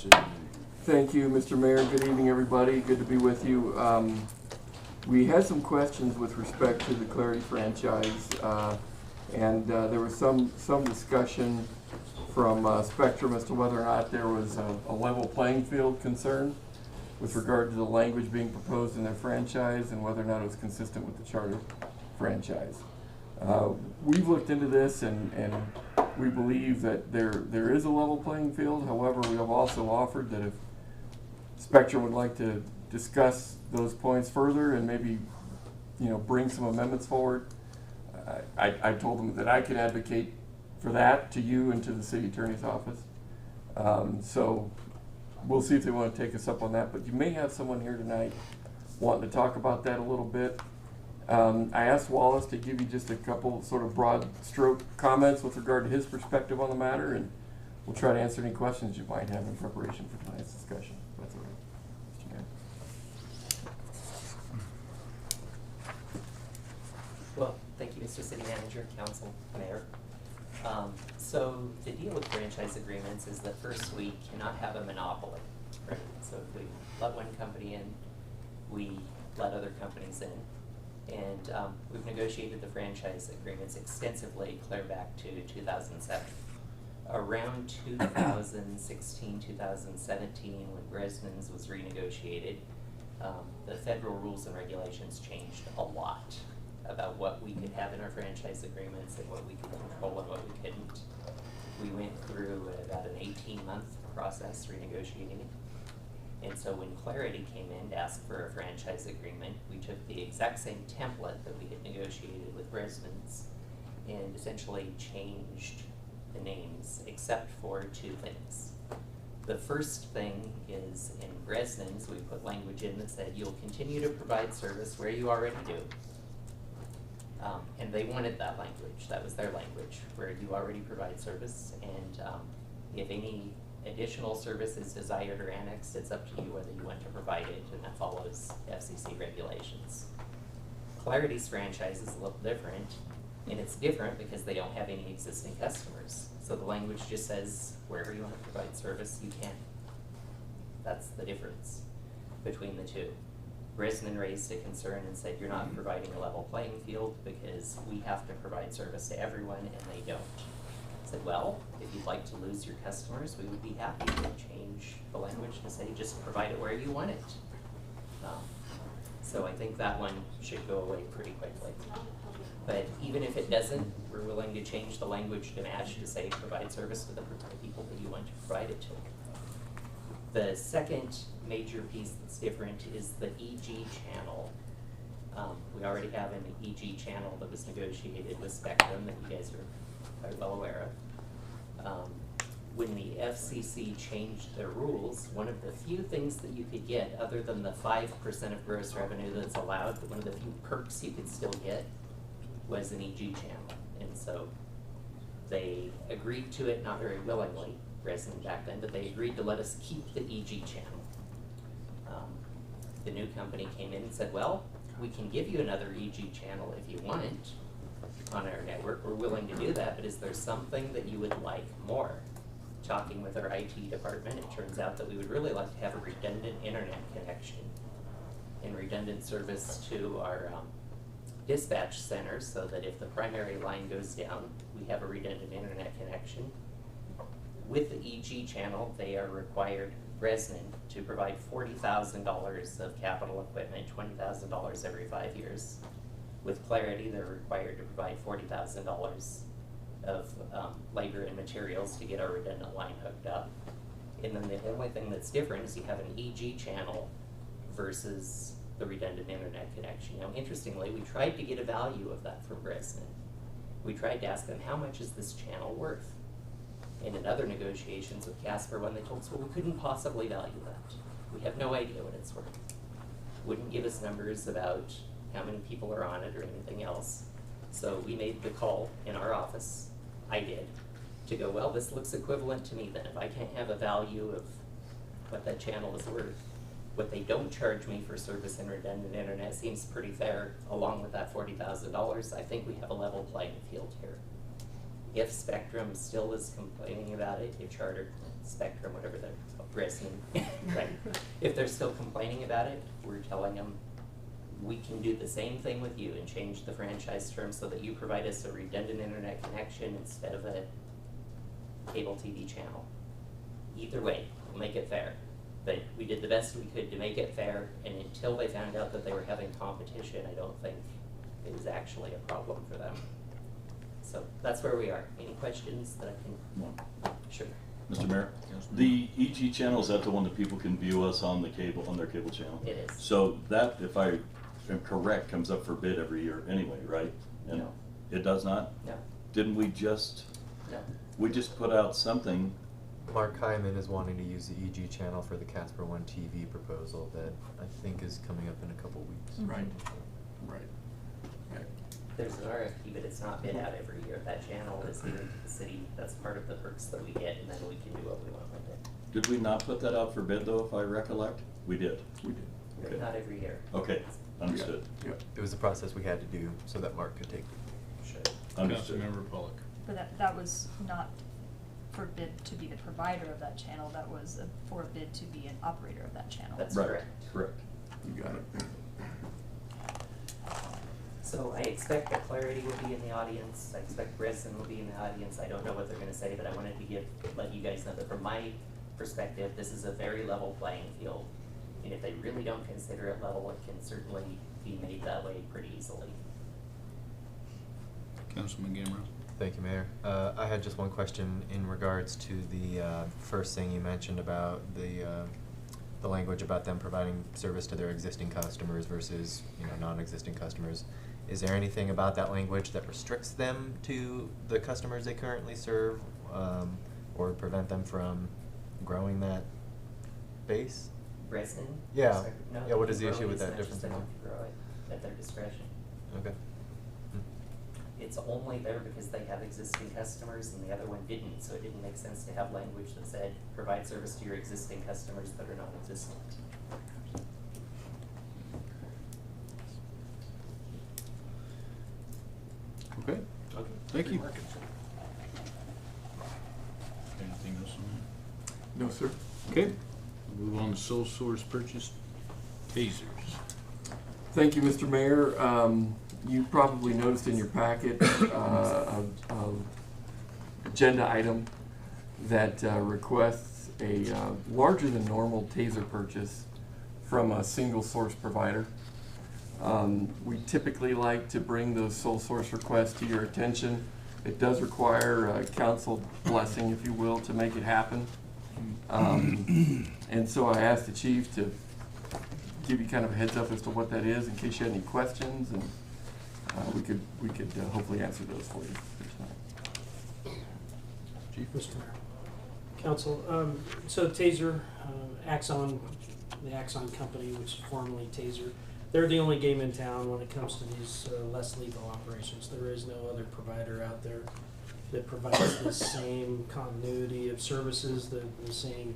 City Manager. Thank you, Mr. Mayor. Good evening, everybody. Good to be with you. We had some questions with respect to the Clarity franchise, and there was some discussion from Spectrum as to whether or not there was a level playing field concern with regard to the language being proposed in their franchise and whether or not it was consistent with the charter franchise. We've looked into this and we believe that there is a level playing field. However, we have also offered that if Spectrum would like to discuss those points further and maybe, bring some amendments forward, I told them that I could advocate for that to you and to the city attorney's office. So we'll see if they want to take us up on that, but you may have someone here tonight wanting to talk about that a little bit. I asked Wallace to give you just a couple sort of broad stroke comments with regard to his perspective on the matter, and we'll try to answer any questions you might have in preparation for tonight's discussion. That's all right. Mr. Mayor. Well, thank you, Mr. City Manager, Council, Mayor. So the deal with franchise agreements is that first we cannot have a monopoly, right? So if we let one company in, we let other companies in. And we've negotiated the franchise agreements extensively clear back to 2007. Around 2016, 2017, when Bresnan's was renegotiated, the federal rules and regulations changed a lot about what we could have in our franchise agreements and what we could control and what we couldn't. We went through about an 18-month process renegotiating it. And so when Clarity came in to ask for a franchise agreement, we took the exact same template that we had negotiated with Bresnan's and essentially changed the names except for two things. The first thing is in Bresnan's, we put language in that said you'll continue to provide service where you already do. And they wanted that language. That was their language, where you already provide service. And if any additional service is desired or annexed, it's up to you whether you want to provide it, and that follows FCC regulations. Clarity's franchise is a little different, and it's different because they don't have any existing customers. So the language just says, wherever you want to provide service, you can. That's the difference between the two. Bresnan raised a concern and said, you're not providing a level playing field because we have to provide service to everyone, and they don't. I said, well, if you'd like to lose your customers, we would be happy to change the language to say just provide it where you want it. So I think that one should go away pretty quickly. But even if it doesn't, we're willing to change the language to match to say provide service to the people that you want to provide it to. The second major piece that's different is the EG channel. We already have an EG channel that was negotiated with Spectrum that you guys are quite well aware of. When the FCC changed their rules, one of the few things that you could get, other than the 5% of gross revenue that's allowed, one of the few perks you could still get was an EG channel. And so they agreed to it, not very willingly, Bresnan back then, but they agreed to let us keep the EG channel. The new company came in and said, well, we can give you another EG channel if you want on our network. We're willing to do that, but is there something that you would like more? Talking with our IT department, it turns out that we would really like to have a redundant internet connection and redundant service to our dispatch center so that if the primary line goes down, we have a redundant internet connection. With the EG channel, they are required, Bresnan, to provide $40,000 of capital equipment, $20,000 every 5 years. With Clarity, they're required to provide $40,000 of labor and materials to get our redundant line hooked up. And then the only thing that's different is you have an EG channel versus the redundant internet connection. Now, interestingly, we tried to get a value of that from Bresnan. We tried to ask them, how much is this channel worth? And in other negotiations with Casper, when they told us, well, we couldn't possibly value that. We have no idea what it's worth. Wouldn't give us numbers about how many people are on it or anything else. So we made the call in our office, I did, to go, well, this looks equivalent to me then. If I can't have a value of what that channel is worth, what they don't charge me for service and redundant internet seems pretty fair, along with that $40,000. I think we have a level playing field here. If Spectrum still is complaining about it, if Charter, Spectrum, whatever they're addressing, right? If they're still complaining about it, we're telling them, we can do the same thing with you and change the franchise terms so that you provide us a redundant internet connection instead of a cable TV channel. Either way, we'll make it fair. But we did the best we could to make it fair, and until they found out that they were having competition, I don't think it was actually a problem for them. So that's where we are. Any questions that I can? Sure. Mr. Mayor, the EG channel, is that the one that people can view us on the cable, on their cable channel? It is. So that, if I am correct, comes up for bid every year anyway, right? And No. It does not? No. Didn't we just, No. we just put out something? Mark Hyman is wanting to use the EG channel for the Casper One TV proposal that I think is coming up in a couple weeks. Right. Right. There's an RFP, but it's not bid out every year. That channel is given to the city. That's part of the perks that we get, and then we can do what we want with it. Did we not put that out for bid though, if I recollect? We did. We did. But Okay. not every year. Okay, understood. Yep. It was a process we had to do so that Mark could take. Sure. Understood. Councilmember Pollock. But that was not for bid to be the provider of that channel, that was for a bid to be an operator of that channel. That's Right, correct. correct. You got it. So I expect that Clarity will be in the audience. I expect Brisson will be in the audience. I don't know what they're gonna say, but I wanted to let you guys know that from my perspective, this is a very level playing field. And if they really don't consider it level, it can certainly be made that way pretty easily. Councilman Gamero. Thank you, Mayor. I had just one question in regards to the first thing you mentioned about the language about them providing service to their existing customers versus, you know, non-existing customers. Is there anything about that language that restricts them to the customers they currently serve, or prevent them from growing that base? Brisson? Yeah. Sorry, no, Yeah, what they is the can issue grow with it. that It's not just difference? they can grow it at their discretion. Okay. It's only there because they have existing customers and the other one didn't, so it didn't make sense to have language that said, provide service to your existing customers that are non-existent. Okay, Okay. thank you. Anything else on No, sir. that? Okay, we'll move on to sole source purchase tasers. Thank you, Mr. Mayor. You probably noticed in your packet a agenda item that requests a larger than normal taser purchase from a single source provider. We typically like to bring those sole source requests to your attention. It does require council blessing, if you will, to make it happen. And so I asked the chief to give you kind of a heads up as to what that is in case you had any questions, and we could hopefully answer those for you tonight. Chief? Mr. Mayor. Council, so Taser, Axon, the Axon company, which is formerly Taser, they're the only game in town when it comes to these less lethal operations. There is no other provider out there that provides the same continuity of services, the same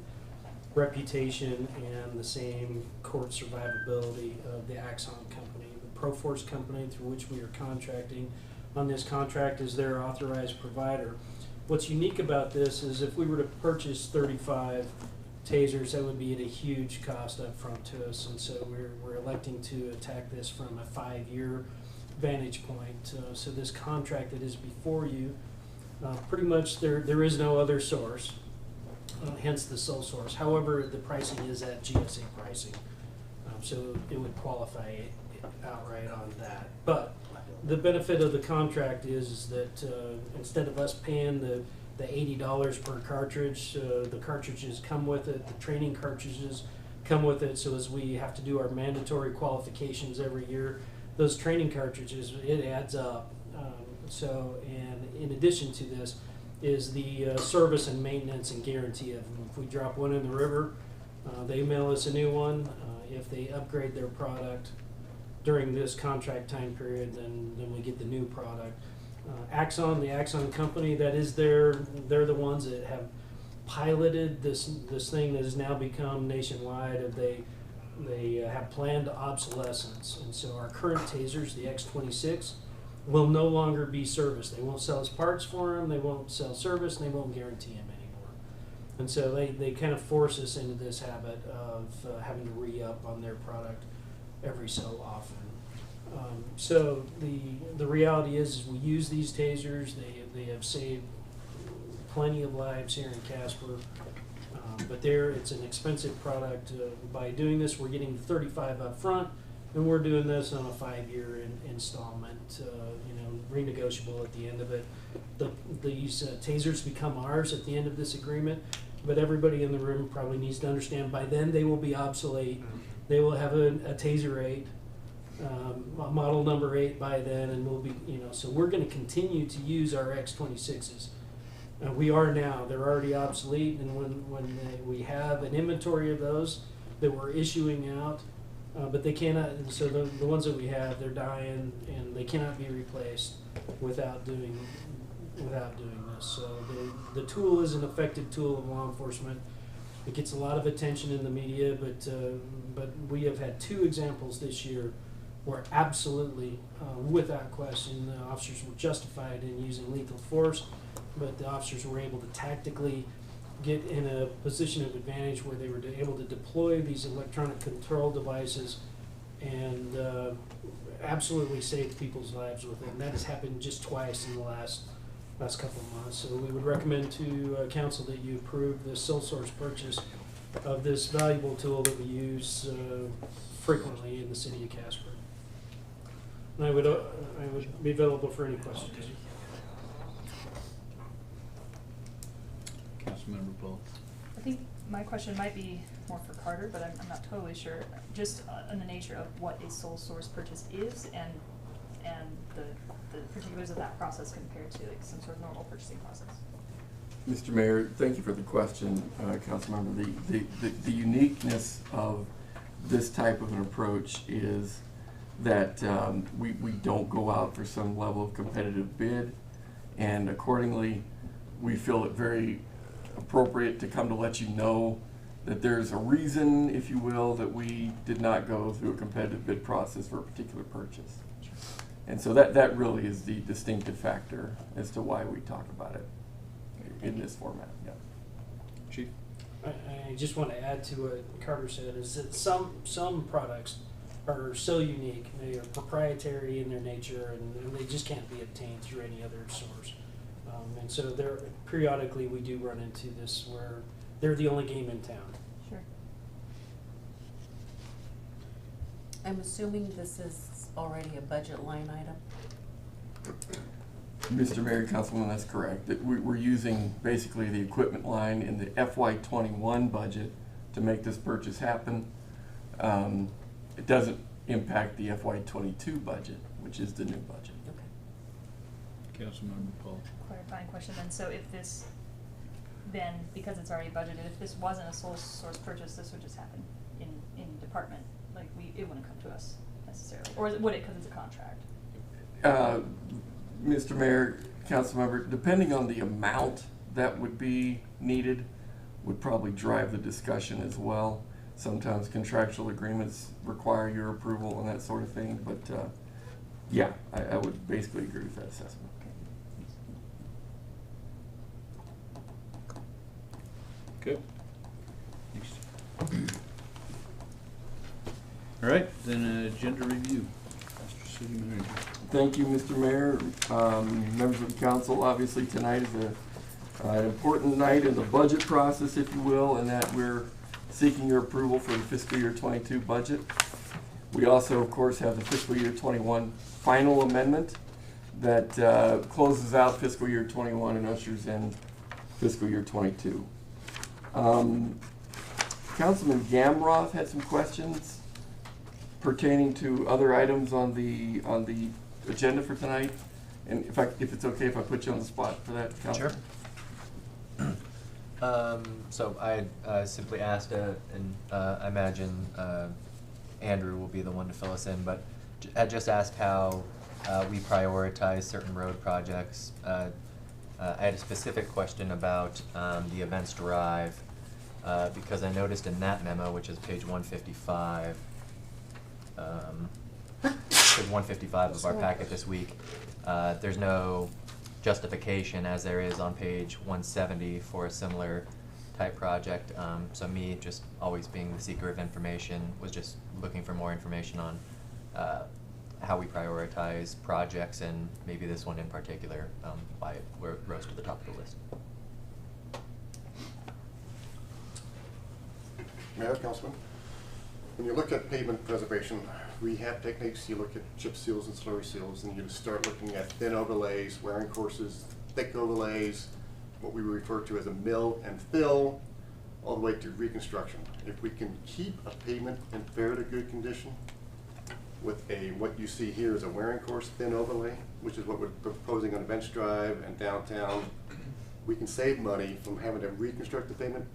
reputation, and the same court survivability of the Axon company. The Proforce company through which we are contracting on this contract is their authorized provider. What's unique about this is if we were to purchase 35 tasers, that would be at a huge cost up front to us, and so we're electing to attack this from a 5-year vantage point. So this contract that is before you, pretty much there is no other source, hence the sole source. However, the pricing is at GSA pricing, so it would qualify outright on that. But the benefit of the contract is that instead of us paying the $80 per cartridge, the cartridges come with it, the training cartridges come with it, so as we have to do our mandatory qualifications every year, those training cartridges, it adds up. And in addition to this is the service and maintenance and guarantee of them. If we drop one in the river, they mail us a new one. If they upgrade their product during this contract time period, then we get the new product. Axon, the Axon company, that is they're the ones that have piloted this thing that has now become nationwide. They have planned obsolescence, and so our current tasers, the X26, will no longer be serviced. They won't sell us parts for them, they won't sell service, and they won't guarantee them anymore. And so they kind of force us into this habit of having to re-up on their product every so often. So the reality is we use these tasers. They have saved plenty of lives here in Casper, but it's an expensive product. By doing this, we're getting $35 up front, and we're doing this on a 5-year installment, renegotiable at the end of it. These tasers become ours at the end of this agreement, but everybody in the room probably needs to understand by then they will be obsolete. They will have a Taser 8, model number 8 by then, and we'll be, so we're going to continue to use our X26s. We are now. They're already obsolete, and when we have an inventory of those that we're issuing out, but they cannot. So the ones that we have, they're dying, and they cannot be replaced without doing this. So the tool is an effective tool of law enforcement. It gets a lot of attention in the media, but we have had 2 examples this year where absolutely, without question, the officers were justified in using lethal force, but the officers were able to tactically get in a position of advantage where they were able to deploy these electronic control devices and absolutely save people's lives with it. And that has happened just twice in the last couple of months. So we would recommend to council that you approve the sole source purchase of this valuable tool that we use frequently in the city of Casper. And I would be available for any questions. Councilmember Paul. I think my question might be more for Carter, but I'm not totally sure. Just on the nature of what a sole source purchase is and the particulars of that process compared to like some sort of normal purchasing process. Mr. Mayor, thank you for the question, Councilmember. The uniqueness of this type of an approach is that we don't go out for some level of competitive bid, and accordingly, we feel it very appropriate to come to let you know that there's a reason, if you will, that we did not go through a competitive bid process for a particular purchase. And so that really is the distinctive factor as to why we talk about it in this format. Yeah. Chief? I just want to add to what Carter said, is that some products are so unique, they are proprietary in their nature, and they just can't be obtained through any other source. And so periodically we do run into this where they're the only game in town. Sure. I'm assuming this is already a budget line item? Mr. Mayor, Councilwoman, that's correct. That we're using basically the equipment line in the FY21 budget to make this purchase happen. It doesn't impact the FY22 budget, which is the new budget. Okay. Councilmember Paul. Clarifying question then, so if this, then because it's already budgeted, if this wasn't a sole source purchase, this would just happen in department, like it wouldn't come to us necessarily, or would it because it's a contract? Mr. Mayor, Councilmember, depending on the amount that would be needed, would probably drive the discussion as well. Sometimes contractual agreements require your approval and that sort of thing, but yeah, I would basically agree with that assessment. Okay. Next. All right, then agenda review. Mr. City Manager. Thank you, Mr. Mayor. Members of the council, obviously tonight is an important night in the budget process, if you will, in that we're seeking your approval for the fiscal year 22 budget. We also, of course, have the fiscal year 21 final amendment that closes out fiscal year 21 and ushers in fiscal year 22. Councilman Gamroth had some questions pertaining to other items on the agenda for tonight, and if it's okay if I put you on the spot for that, Councilman? Sure. So I simply asked, and I imagine Andrew will be the one to fill us in, but I just asked how we prioritize certain road projects. I had a specific question about the events drive, because I noticed in that memo, which is page 155, page 155 of our packet this week. There's no justification as there is on page 170 for a similar type project. So me, just always being the seeker of information, was just looking for more information on how we prioritize projects, and maybe this one in particular, why it rose to the top of the list. Mayor, Councilman, when you look at pavement preservation, we have techniques. You look at chip seals and slurry seals, and you start looking at thin overlays, wearing courses, thick overlays, what we refer to as a mill and fill, all the way to reconstruction. If we can keep a pavement in fair to good condition with what you see here is a wearing course thin overlay, which is what we're proposing on Bench Drive and downtown, we can save money from having to reconstruct the pavement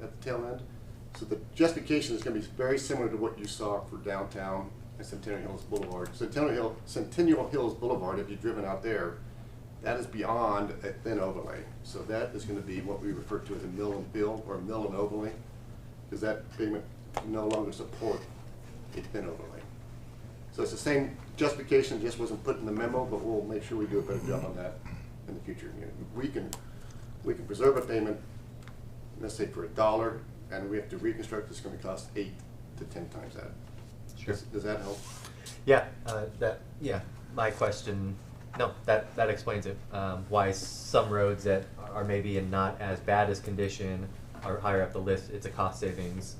at the tail end. So the justification is going to be very similar to what you saw for downtown and Centennial Hills Boulevard. Centennial Hills Boulevard, if you've driven out there, that is beyond a thin overlay. So that is going to be what we refer to as a mill and fill or mill and overlay, because that pavement can no longer support a thin overlay. So it's the same justification, just wasn't put in the memo, but we'll make sure we do a better job on that in the future. You know, we can preserve a payment, let's say for $1, and we have to reconstruct, it's going to cost 8 to 10 times that. Sure. Does that help? Yeah, my question, no, that explains it. Why some roads that are maybe in not as bad as condition are higher up the list, it's a cost savings.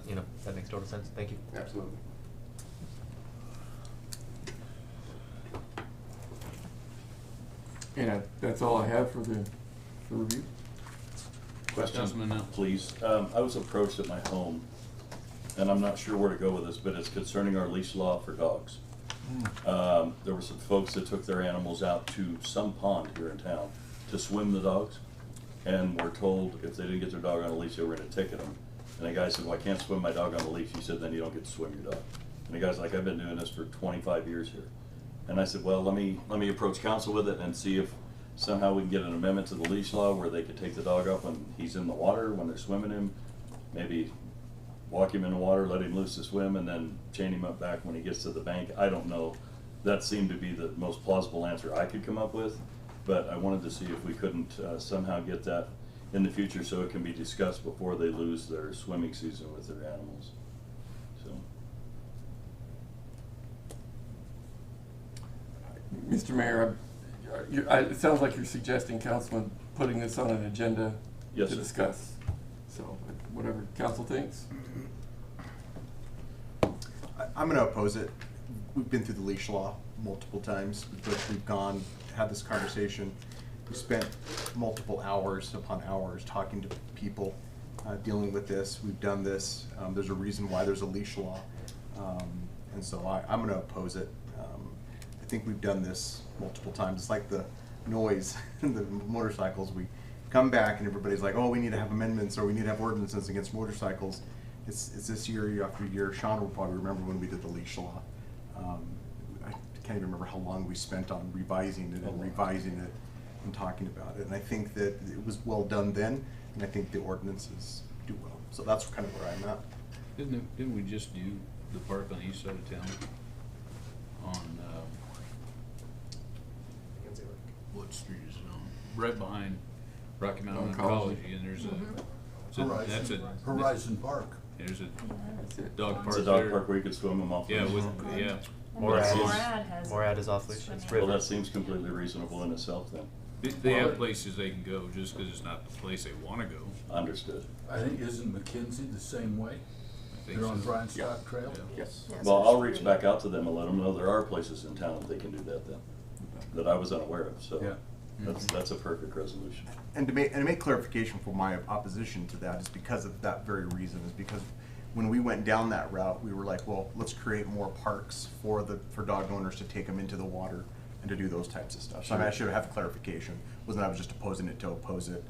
You know, that makes total sense. Thank you. Absolutely. And that's all I have for the review. Question, Councilman Now. please. I was approached at my home, and I'm not sure where to go with this, but it's concerning our leash law for dogs. There were some folks that took their animals out to some pond here in town to swim the dogs, and were told if they didn't get their dog on a leash, they were going to ticket them. And the guy said, well, I can't swim my dog on a leash. He said, then you don't get to swim your dog. And the guy's like, I've been doing this for 25 years here. And I said, well, let me approach council with it and see if somehow we can get an amendment to the leash law where they could take the dog up when he's in the water, when they're swimming him, maybe walk him in the water, let him loose to swim, and then chain him up back when he gets to the bank. I don't know. That seemed to be the most plausible answer I could come up with, but I wanted to see if we couldn't somehow get that in the future so it can be discussed before they lose their swimming season with their animals. So. Mr. Mayor, it sounds like you're suggesting, Councilman, putting this on an agenda Yes, to sir. discuss. So, whatever council thinks. I'm going to oppose it. We've been through the leash law multiple times, which we've gone, had this conversation. We spent multiple hours upon hours talking to people, dealing with this. We've done this. There's a reason why there's a leash law. And so I'm going to oppose it. I think we've done this multiple times. It's like the noise in the motorcycles. We come back and everybody's like, oh, we need to have amendments or we need to have ordinances against motorcycles. It's this year after year. Sean will probably remember when we did the leash law. I can't even remember how long we spent on revising it and revising it and talking about it. And I think that it was well done then, and I think the ordinances do well. So that's kind of where I'm at. Didn't we just do the park on the east side of town? On, what street is it on? Right behind Rocky Mountain Oncology. Oncology, and there's a, Horizon. that's a. Horizon Park. There's a That's it. dog park It's a there. dog park where you could swim them off. Yeah, leash. with, yeah. Morad is- Morad has. Morad is off leash. It's swimming. Well, river. that seems completely reasonable in itself then. They have places they can go just because it's not the place they want to go. Understood. I think, isn't McKenzie the same way? I think They're on so. Bryant Stock Trail? Yeah. Yes. Yes, Well, there's I'll reach three. back out to them and let them know there are places in town that they can do that then, that I was unaware of, so. Yeah. That's a perfect resolution. And to make clarification for my opposition to that is because of that very reason, is because when we went down that route, we were like, well, let's create more parks for dog owners to take them into the water and to do those types of stuff. So I mean, I should have clarification. It wasn't I was just opposing it to oppose it.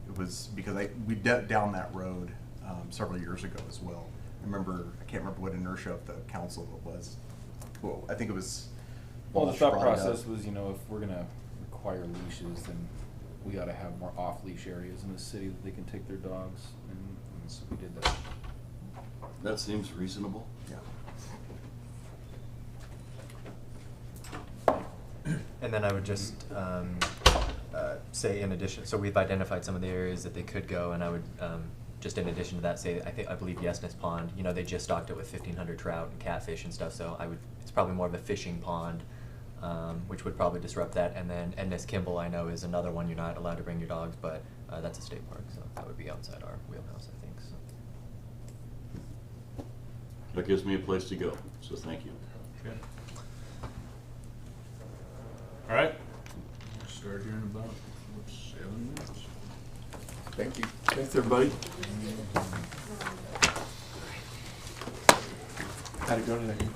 It was because we went down that road several years ago as well. I can't remember what inertia of the council it was. Well, I think it was. Well, the thought brought it up. process was, if we're gonna require leashes, then we ought to have more off-leash areas in the city that they can take their dogs, and so we did that. That seems reasonable. Yeah. And then I would just say in addition, so we've identified some of the areas that they could go, and I would just in addition to that say, I believe Yesness Pond, you know, they just stocked it with 1,500 trout and catfish and stuff, so it's probably more of a fishing pond, which would probably disrupt that. And then Ennis Kimball, I know, is another one you're not allowed to bring your dogs, but that's a state park, so that would be outside our wheelhouse, I think. So. That gives me a place to go, so thank you. Okay. All right. We'll start here in about 7 minutes. Thank you. Thanks, everybody. How'd it go today?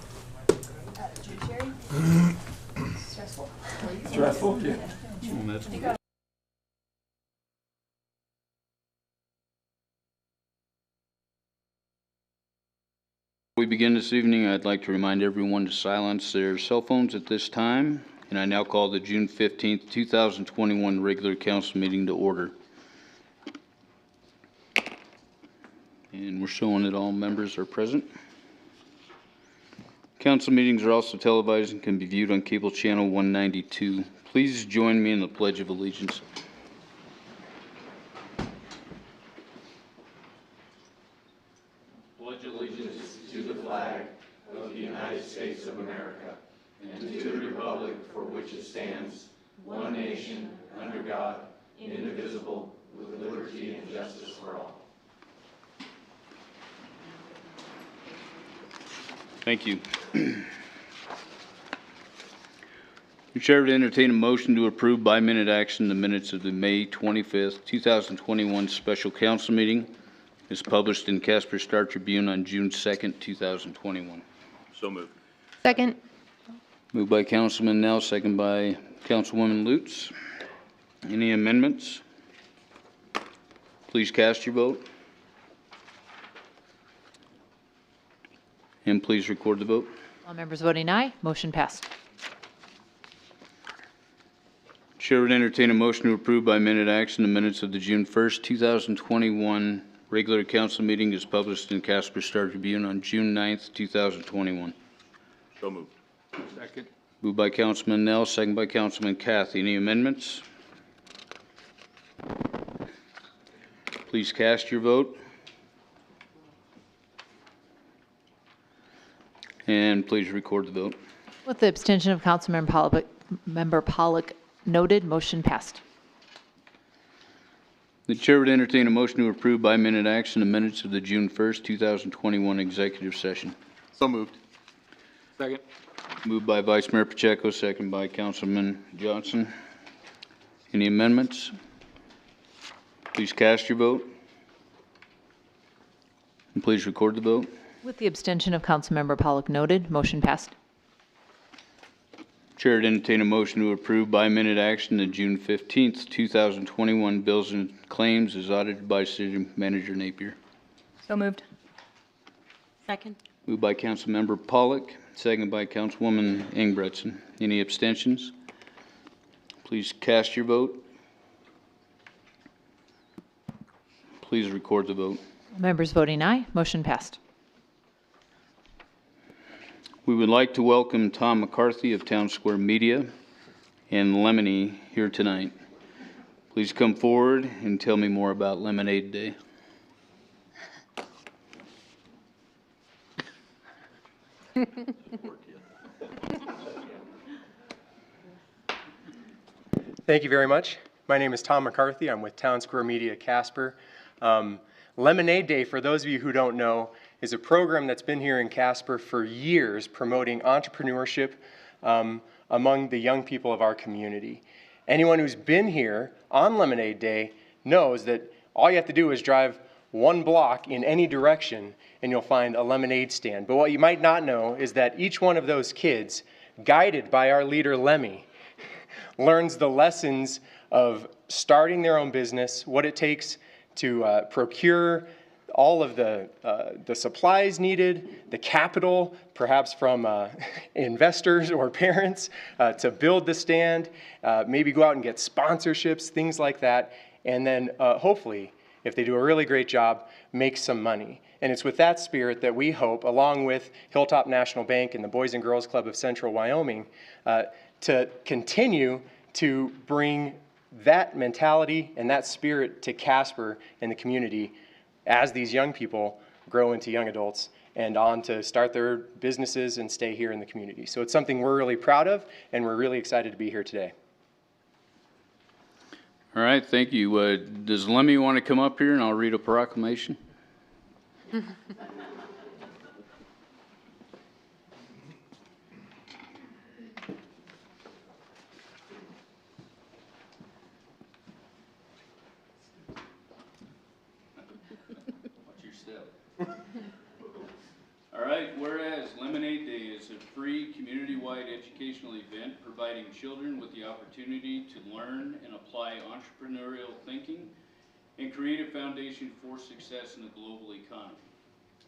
Judiciary? Stressful. Stressful? Yeah. Well, that's good. We begin this evening, I'd like to remind everyone to silence their cell phones at this time, and I now call the June 15th, 2021 regular council meeting to order. And we're showing that all members are present. Council meetings are also televised and can be viewed on cable channel 192. Please join me in the Pledge of Allegiance. Pledge allegiance to the flag of the United States of America and to the republic for which it stands, one nation, under God, indivisible, with liberty and justice for all. Thank you. The chair would entertain a motion to approve by minute action the minutes of the May 25th, 2021 special council meeting as published in Casper Star Tribune on June 2nd, 2021. So moved. Second. Moved by Councilman Nell, second by Councilwoman Lutz. Any amendments? Please cast your vote. And please record the vote. All members voting aye. Motion passed. Chair would entertain a motion to approve by minute action the minutes of the June 1st, 2021 regular council meeting as published in Casper Star Tribune on June 9th, 2021. So moved. Second. Moved by Councilman Nell, second by Councilman Cathy. Any amendments? Please cast your vote. And please record the vote. With the abstention of Councilmember Pollock noted, motion passed. The chair would entertain a motion to approve by minute action the minutes of the June 1st, 2021 executive session. So moved. Second. Moved by Vice Mayor Pacheco, second by Councilman Johnson. Any amendments? Please cast your vote. And please record the vote. With the abstention of Councilmember Pollock noted, motion passed. Chair would entertain a motion to approve by minute action the June 15th, 2021 bills and claims as audited by City Manager Napier. So moved. Second. Moved by Councilmember Pollock, second by Councilwoman Ingebretson. Any abstentions? Please cast your vote. Please record the vote. All members voting aye. Motion passed. We would like to welcome Tom McCarthy of Town Square Media and Lemony here tonight. Please come forward and tell me more about Lemonade Day. Thank you very much. My name is Tom McCarthy. I'm with Town Square Media Casper. Lemonade Day, for those of you who don't know, is a program that's been here in Casper for years promoting entrepreneurship among the young people of our community. Anyone who's been here on Lemonade Day knows that all you have to do is drive one block in any direction and you'll find a lemonade stand. But what you might not know is that each one of those kids, guided by our leader Lemmy, learns the lessons of starting their own business, what it takes to procure all of the supplies needed, the capital, perhaps from investors or parents, to build the stand, maybe go out and get sponsorships, things like that, and then hopefully, if they do a really great job, make some money. And it's with that spirit that we hope, along with Hilltop National Bank and the Boys and Girls Club of Central Wyoming, to continue to bring that mentality and that spirit to Casper and the community as these young people grow into young adults and on to start their businesses and stay here in the community. So it's something we're really proud of, and we're really excited to be here today. All right, thank you. Does Lemmy want to come up here and I'll read a proclamation? What's your step? All right, whereas Lemonade Day is a free community-wide educational event providing children with the opportunity to learn and apply entrepreneurial thinking and create a foundation for success in the global economy.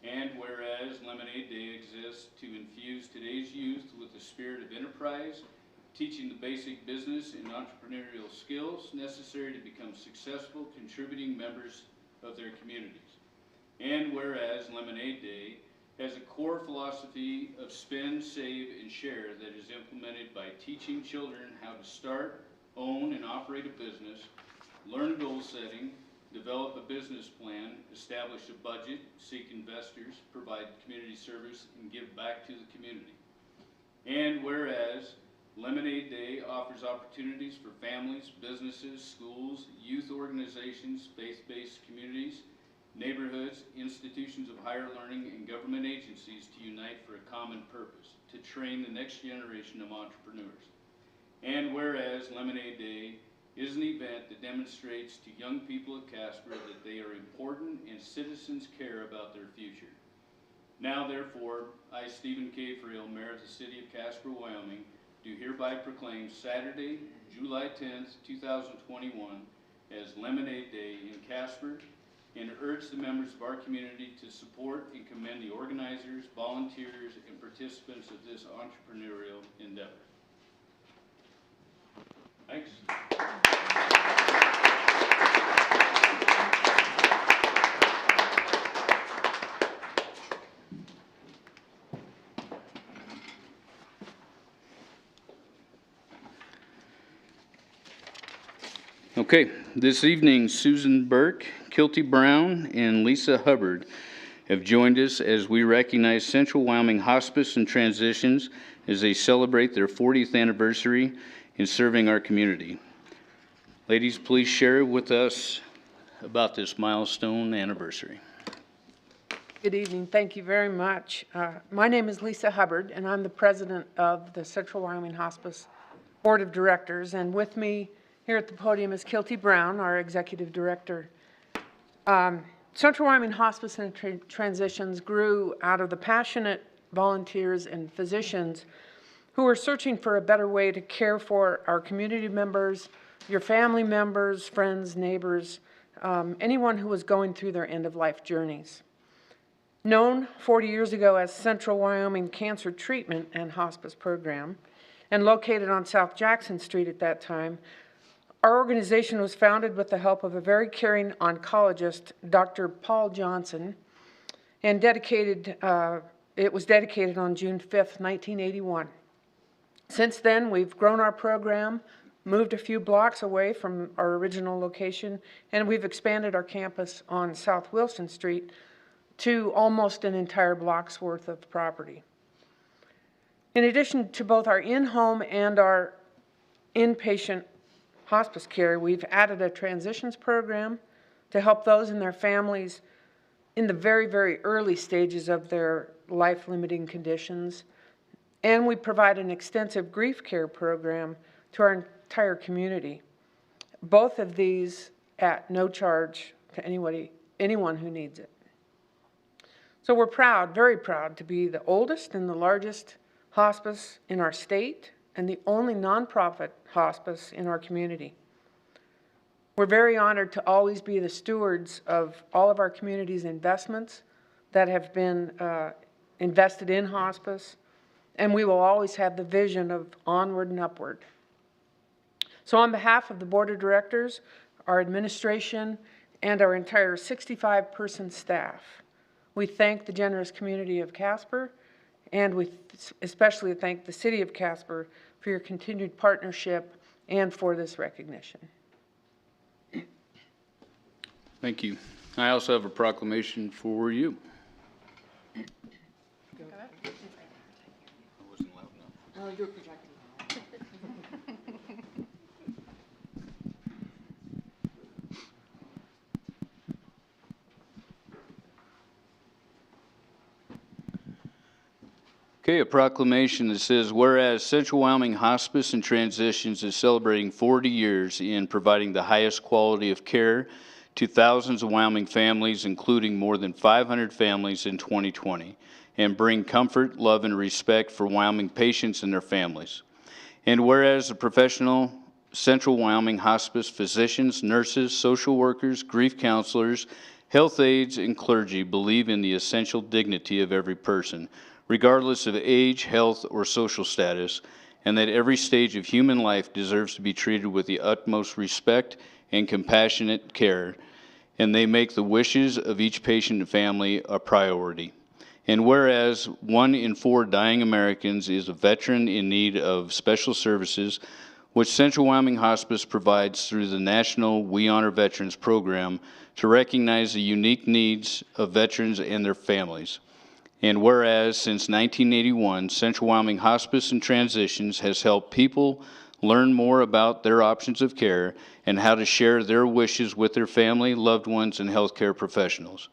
And whereas Lemonade Day exists to infuse today's youth with the spirit of enterprise, teaching the basic business and entrepreneurial skills necessary to become successful contributing members of their communities. And whereas Lemonade Day has a core philosophy of spend, save, and share that is implemented by teaching children how to start, own, and operate a business, learn goal setting, develop a business plan, establish a budget, seek investors, provide community service, and give back to the community. And whereas Lemonade Day offers opportunities for families, businesses, schools, youth organizations, faith-based communities, neighborhoods, institutions of higher learning, and government agencies to unite for a common purpose, to train the next generation of entrepreneurs. And whereas Lemonade Day is an event that demonstrates to young people at Casper that they are important and citizens care about their future. Now therefore, I, Stephen K. Friel, Mayor of the City of Casper, Wyoming, do hereby proclaim Saturday, July 10th, 2021 as Lemonade Day in Casper, and urge the members of our community to support and commend the organizers, volunteers, and participants of this entrepreneurial endeavor. Thanks. Okay, this evening, Susan Burke, Kilty Brown, and Lisa Hubbard have joined us as we recognize Central Wyoming Hospice and Transitions as they celebrate their 40th anniversary in serving our community. Ladies, please share with us about this milestone anniversary. Good evening. Thank you very much. My name is Lisa Hubbard, and I'm the president of the Central Wyoming Hospice Board of Directors, and with me here at the podium is Kilty Brown, our executive director. Central Wyoming Hospice and Transitions grew out of the passionate volunteers and physicians who are searching for a better way to care for our community members, your family members, friends, neighbors, anyone who was going through their end-of-life journeys. Known 40 years ago as Central Wyoming Cancer Treatment and Hospice Program, and located on South Jackson Street at that time, our organization was founded with the help of a very caring oncologist, Dr. Paul Johnson, and it was dedicated on June 5th, 1981. Since then, we've grown our program, moved a few blocks away from our original location, and we've expanded our campus on South Wilson Street to almost an entire block's worth of property. In addition to both our in-home and our inpatient hospice care, we've added a transitions program to help those and their families in the very, very early stages of their life-limiting conditions. And we provide an extensive grief care program to our entire community. Both of these at no charge to anyone who needs it. So we're proud, very proud, to be the oldest and the largest hospice in our state and the only nonprofit hospice in our community. We're very honored to always be the stewards of all of our community's investments that have been invested in hospice, and we will always have the vision of onward and upward. So on behalf of the Board of Directors, our administration, and our entire 65-person staff, we thank the generous community of Casper And we especially thank the City of Casper for your continued partnership and for this recognition. Thank you. I also have a proclamation for you. No, you're projecting. Okay, a proclamation that says, whereas Central Wyoming Hospice and Transitions is celebrating 40 years in providing the highest quality of care to thousands of Wyoming families, including more than 500 families in 2020, and bring comfort, love, and respect for Wyoming patients and their families. And whereas the professional Central Wyoming Hospice physicians, nurses, social workers, grief counselors, health aides, and clergy believe in the essential dignity of every person, regardless of age, health, or social status, and that every stage of human life deserves to be treated with the utmost respect and compassionate care, and they make the wishes of each patient and family a priority. And whereas 1 in 4 dying Americans is a veteran in need of special services, which Central Wyoming Hospice provides through the National We Honor Veterans program to recognize the unique needs of veterans and their families. And whereas since 1981, Central Wyoming Hospice and Transitions has helped people learn more about their options of care and how to share their wishes with their family, loved ones, and healthcare professionals.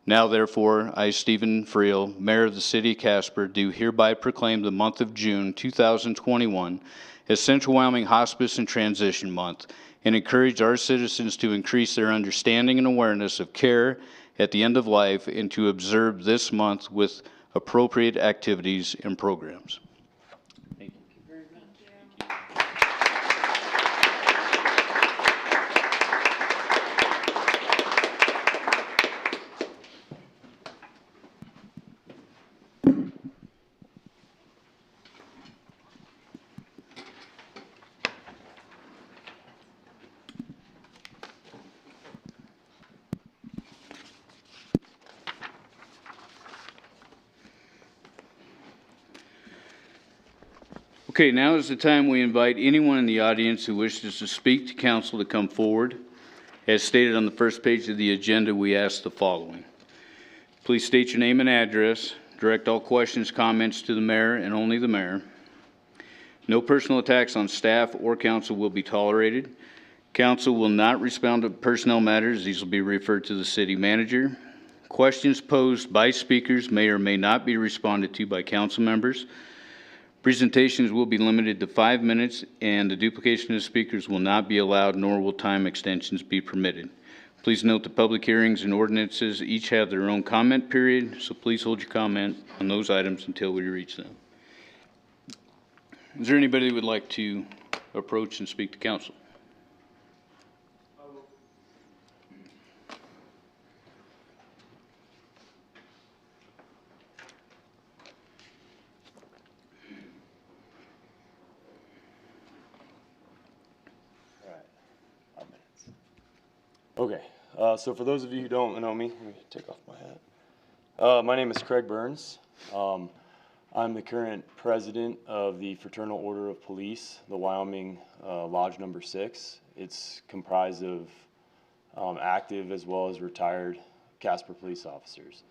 Now, therefore, I, Stephen Friel, Mayor of the City of Casper, do hereby proclaim the month of June 2021 as Central Wyoming Hospice and Transition Month and encourage our citizens to increase their understanding and awareness of care at the end of life and to observe this month with appropriate activities and programs. Thank you. Very much. Okay, now is the time we invite anyone in the audience who wishes to speak to council to come forward. As stated on the first page of the agenda, we ask the following. Please state your name and address. Direct all questions, comments to the mayor and only the mayor. No personal attacks on staff or council will be tolerated. Council will not respond to personnel matters. These will be referred to the city manager. Questions posed by speakers may or may not be responded to by council members. Presentations will be limited to 5 minutes, and the duplication of speakers will not be allowed, nor will time extensions be permitted. Please note that public hearings and ordinances each have their own comment period, so please hold your comment on those items until we reach them. Is there anybody who would like to approach and speak to council? Okay, so for those of you who don't know me, let me take off my hat. My name is Craig Burns. I'm the current president of the Fraternal Order of Police, the Wyoming Lodge Number 6. It's comprised of active as well as retired Casper police officers.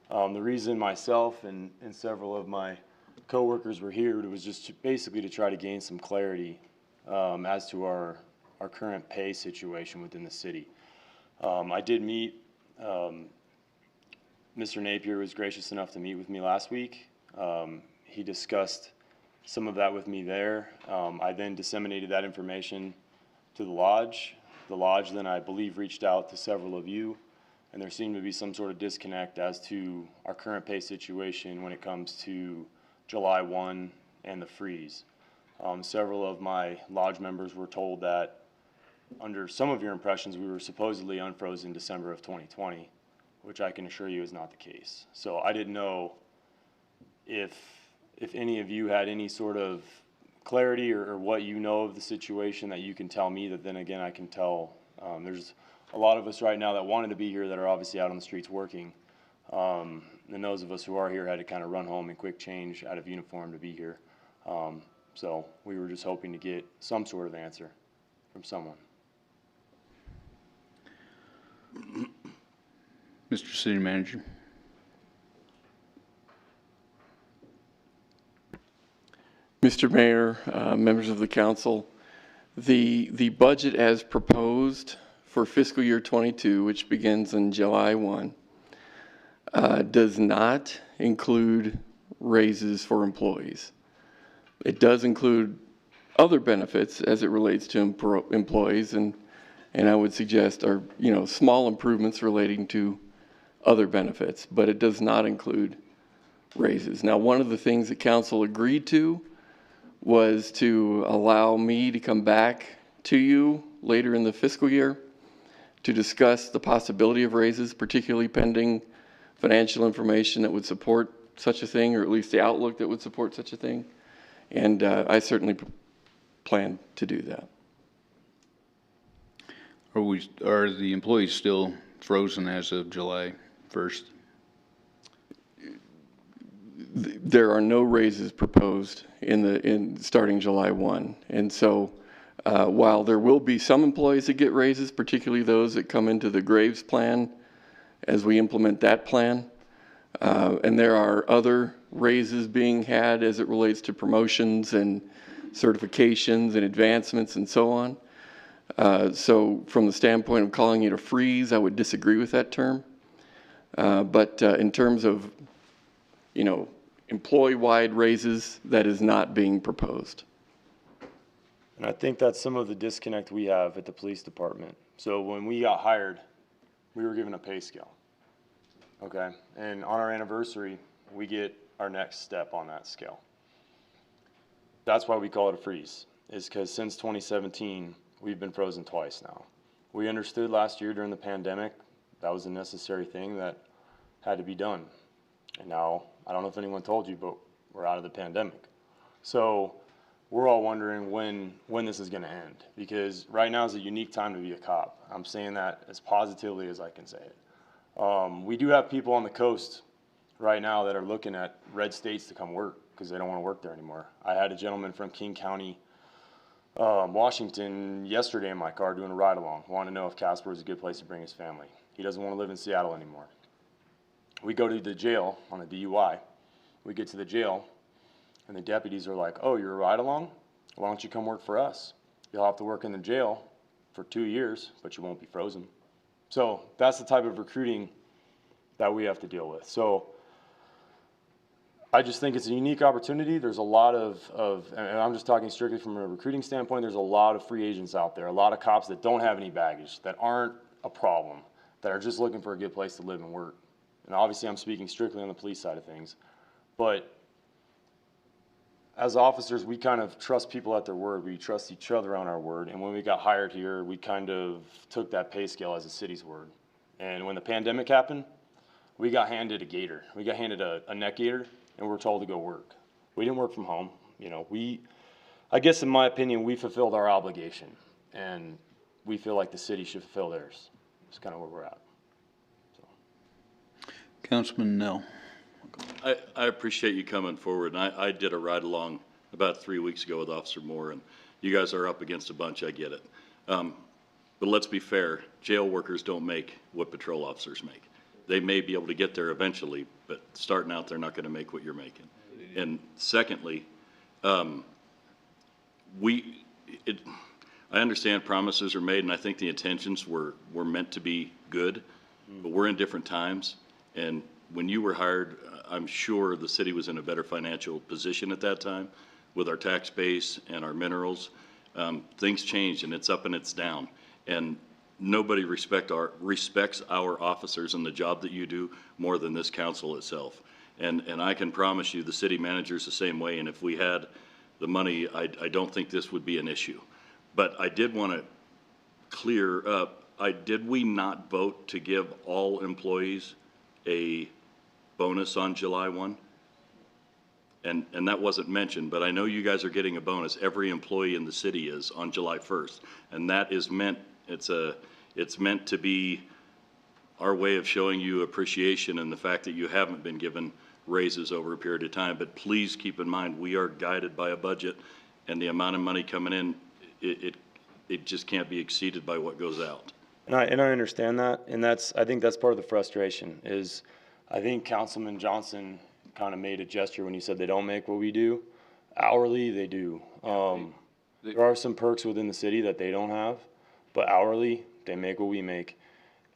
The reason myself and several of my co-workers were here was just basically to try to gain some clarity as to our current pay situation within the city. I did meet, Mr. Napier was gracious enough to meet with me last week. He discussed some of that with me there. I then disseminated that information to the lodge. The lodge then, I believe, reached out to several of you, and there seemed to be some sort of disconnect as to our current pay situation when it comes to July 1 and the freeze. Several of my lodge members were told that under some of your impressions, we were supposedly unfrozen December of 2020, which I can assure you is not the case. So I didn't know if any of you had any sort of clarity or what you know of the situation that you can tell me that then again I can tell. There's a lot of us right now that wanted to be here that are obviously out on the streets working. And those of us who are here had to kind of run home and quick change out of uniform to be here. So we were just hoping to get some sort of answer from someone. Mr. City Manager. Mr. Mayor, members of the council, the budget as proposed for fiscal year 22, which begins on July 1, does not include raises for employees. It does include other benefits as it relates to employees, and I would suggest are, small improvements relating to other benefits, but it does not include raises. Now, one of the things that council agreed to was to allow me to come back to you later in the fiscal year to discuss the possibility of raises, particularly pending financial information that would support such a thing, or at least the outlook that would support such a thing. And I certainly plan to do that. Are the employees still frozen as of July 1st? There are no raises proposed in starting July 1. And so while there will be some employees that get raises, particularly those that come into the Graves plan as we implement that plan, and there are other raises being had as it relates to promotions and certifications and advancements and so on. So from the standpoint of calling it a freeze, I would disagree with that term. But in terms of, employee-wide raises, that is not being proposed. And I think that's some of the disconnect we have at the police department. So when we got hired, we were given a pay scale. Okay, and on our anniversary, we get our next step on that scale. That's why we call it a freeze, is because since 2017, we've been frozen twice now. We understood last year during the pandemic, that was a necessary thing that had to be done. And now, I don't know if anyone told you, but we're out of the pandemic. So we're all wondering when this is gonna end, because right now is a unique time to be a cop. I'm saying that as positively as I can say it. We do have people on the coast right now that are looking at red states to come work because they don't want to work there anymore. I had a gentleman from King County, Washington yesterday in my car doing a ride along, wanting to know if Casper is a good place to bring his family. He doesn't want to live in Seattle anymore. We go to the jail on a DUI. We get to the jail and the deputies are like, oh, you're a ride along? Why don't you come work for us? You'll have to work in the jail for 2 years, but you won't be frozen. So that's the type of recruiting that we have to deal with. So I just think it's a unique opportunity. There's a lot of, and I'm just talking strictly from a recruiting standpoint, there's a lot of free agents out there, a lot of cops that don't have any baggage, that aren't a problem, that are just looking for a good place to live and work. And obviously I'm speaking strictly on the police side of things. But as officers, we kind of trust people at their word. We trust each other on our word. And when we got hired here, we kind of took that pay scale as a city's word. And when the pandemic happened, we got handed a gator. We got handed a neck gator, and we were told to go work. We didn't work from home. I guess in my opinion, we fulfilled our obligation. And we feel like the city should fulfill theirs. That's kind of where we're at. So. Councilman Nell. I appreciate you coming forward, and I did a ride-along about 3 weeks ago with Officer Moore, and you guys are up against a bunch, I get it. But let's be fair, jail workers don't make what patrol officers make. They may be able to get there eventually, but starting out, they're not gonna make what you're making. And secondly, I understand promises are made, and I think the intentions were meant to be good, but we're in different times, and when you were hired, I'm sure the city was in a better financial position at that time with our tax base and our minerals. Things changed, and it's up and it's down. And nobody respects our officers and the job that you do more than this council itself. And I can promise you the city manager's the same way, and if we had the money, I don't think this would be an issue. But I did want to clear up, did we not vote to give all employees a bonus on July 1? And that wasn't mentioned, but I know you guys are getting a bonus. Every employee in the city is on July 1st. And that is meant, it's meant to be our way of showing you appreciation and the fact that you haven't been given raises over a period of time. But please keep in mind, we are guided by a budget, and the amount of money coming in, it just can't be exceeded by what goes out. And I understand that, and I think that's part of the frustration is, I think Councilman Johnson kind of made a gesture when he said they don't make what we do. Hourly, they do. There are some perks within the city that they don't have, but hourly, they make what we make,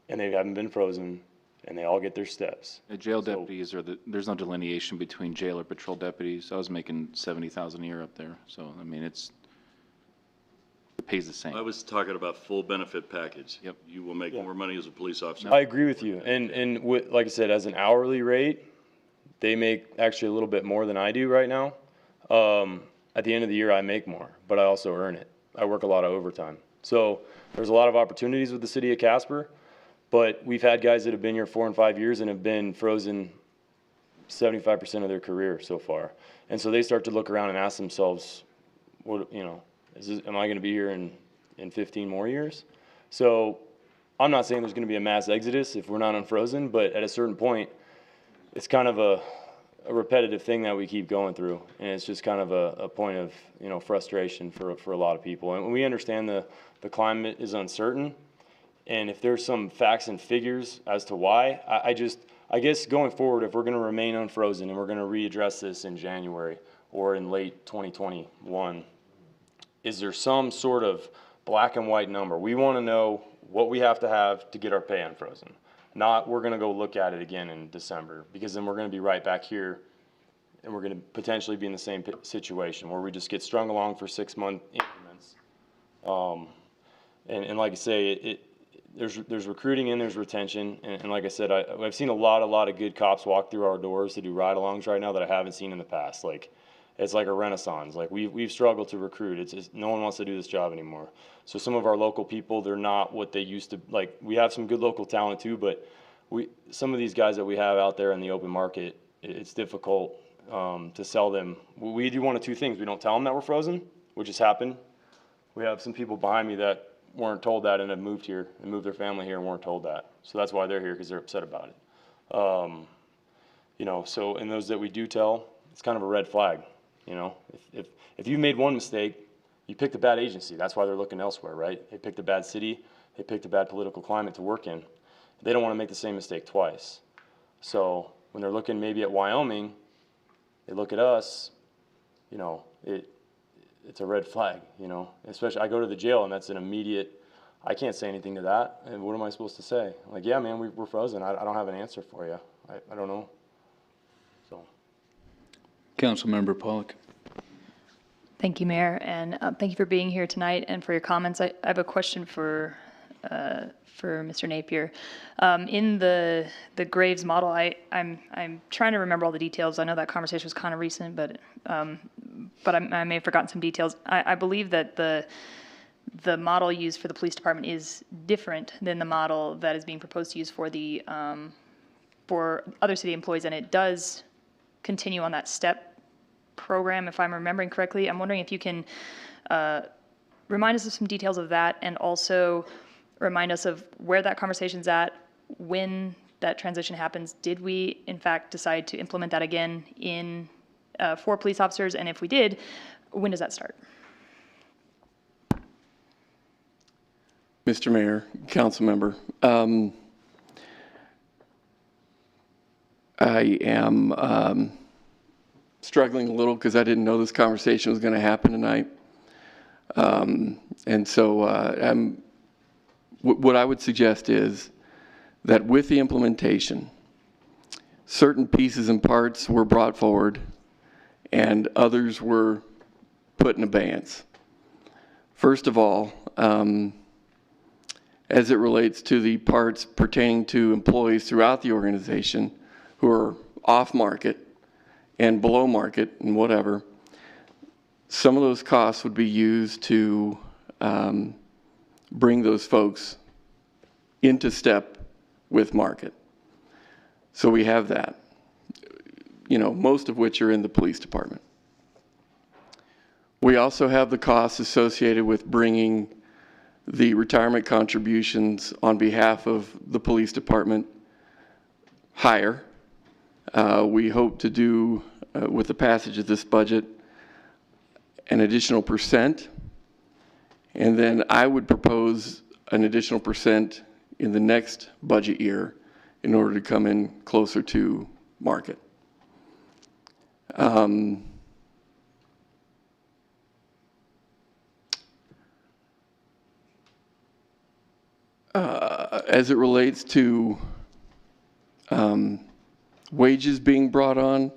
and they haven't been frozen, and they all get their steps. The jail deputies there's no delineation between jail or patrol deputies. I was making 70,000 a year up there, so I mean it pays the same. I was talking about full benefit package. Yep. You will make more money as a police officer. I agree with you, and like I said, as an hourly rate, they make actually a little bit more than I do right now. At the end of the year, I make more, but I also earn it. I work a lot of overtime. So there's a lot of opportunities with the city of Casper, but we've had guys that have been here 4 and 5 years and have been frozen 75% of their career so far. And so they start to look around and ask themselves, what, am I going to be here in 15 more years? So I'm not saying there's going to be a mass exodus if we're not unfrozen, but at a certain point, it's kind of a repetitive thing that we keep going through, and it's just kind of a point of frustration for a lot of people. And we understand the climate is uncertain, and if there's some facts and figures as to why, I guess going forward, if we're going to remain unfrozen and we're going to readdress this in January or in late 2021, is there some sort of black and white number? We want to know what we have to get our pay unfrozen. Not we're going to go look at it again in December, because then we're going to be right back here and we're going to potentially be in the same situation where we just get strung along for 6-month increments. And like I say, there's recruiting and there's retention. And like I said, I've seen a lot of good cops walk through our doors to do ride-alongs right now that I haven't seen in the past. Like, it's like a renaissance. Like we've struggled to recruit. No one wants to do this job anymore. So some of our local people, they're not what they used to. Like, we have some good local talent too, but some of these guys that we have out there in the open market, it's difficult to sell them. We do one of two things. We don't tell them that we're frozen, which has happened. We have some people behind me that weren't told that and have moved here and moved their family here and weren't told that. So that's why they're here, because they're upset about it. So in those that we do tell, it's kind of a red flag. If you made one mistake, you picked a bad agency. That's why they're looking elsewhere, right? They picked a bad city. They picked a bad political climate to work in. They don't want to make the same mistake twice. So when they're looking maybe at Wyoming, they look at us, it's a red flag, Especially, I go to the jail and that's an immediate, I can't say anything to that. And what am I supposed to say? Like, yeah, man, we're frozen. I don't have an answer for you. I don't know. So. Councilmember Pollock. Thank you, Mayor, and thank you for being here tonight and for your comments. I have a question for Mr. Napier. In the Graves model, I'm trying to remember all the details. I know that conversation was kind of recent, but I may have forgotten some details. I believe that the model used for the police department is different than the model that is being proposed to use for the for other city employees, and it does continue on that step program, if I'm remembering correctly. I'm wondering if you can remind us of some details of that, and also remind us of where that conversation's at, when that transition happens. Did we, in fact, decide to implement that again for police officers? And if we did, when does that start? Mr. Mayor, council member, I am struggling a little because I didn't know this conversation was going to happen tonight. And so what I would suggest is that with the implementation, certain pieces and parts were brought forward and others were put in abeyance. First of all, as it relates to the parts pertaining to employees throughout the organization who are off market and below market and whatever, some of those costs would be used to bring those folks into step with market. So we have that, most of which are in the police department. We also have the costs associated with bringing the retirement contributions on behalf of the police department higher. We hope to do, with the passage of this budget, an additional %, and then I would propose an additional % in the next budget year in order to come in closer to market. As it relates to wages being brought on,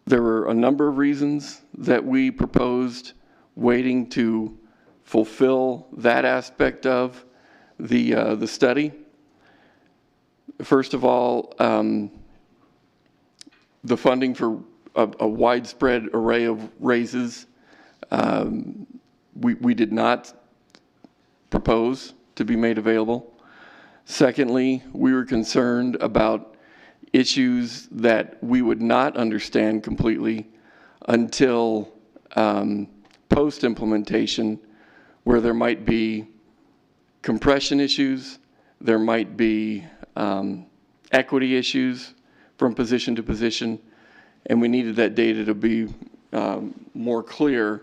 there were a number of reasons that we proposed waiting to fulfill that aspect of the study. First of all, the funding for a widespread array of raises, we did not propose to be made available. Secondly, we were concerned about issues that we would not understand completely until post-implementation, where there might be compression issues, there might be equity issues from position to position, and we needed that data to be more clear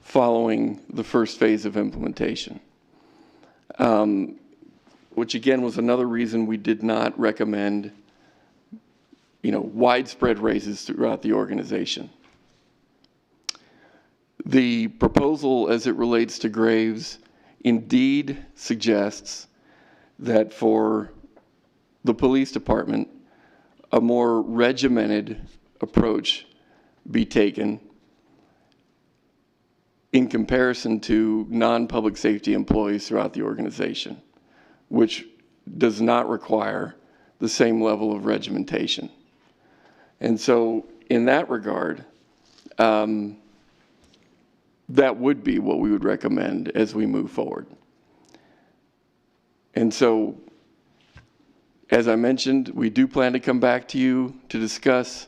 following the first phase of implementation. Which again was another reason we did not recommend, widespread raises throughout the organization. The proposal as it relates to graves indeed suggests that for the police department, a more regimented approach be taken in comparison to non-public safety employees throughout the organization, which does not require the same level of regimentation. And so in that regard, that would be what we would recommend as we move forward. And so, as I mentioned, we do plan to come back to you to discuss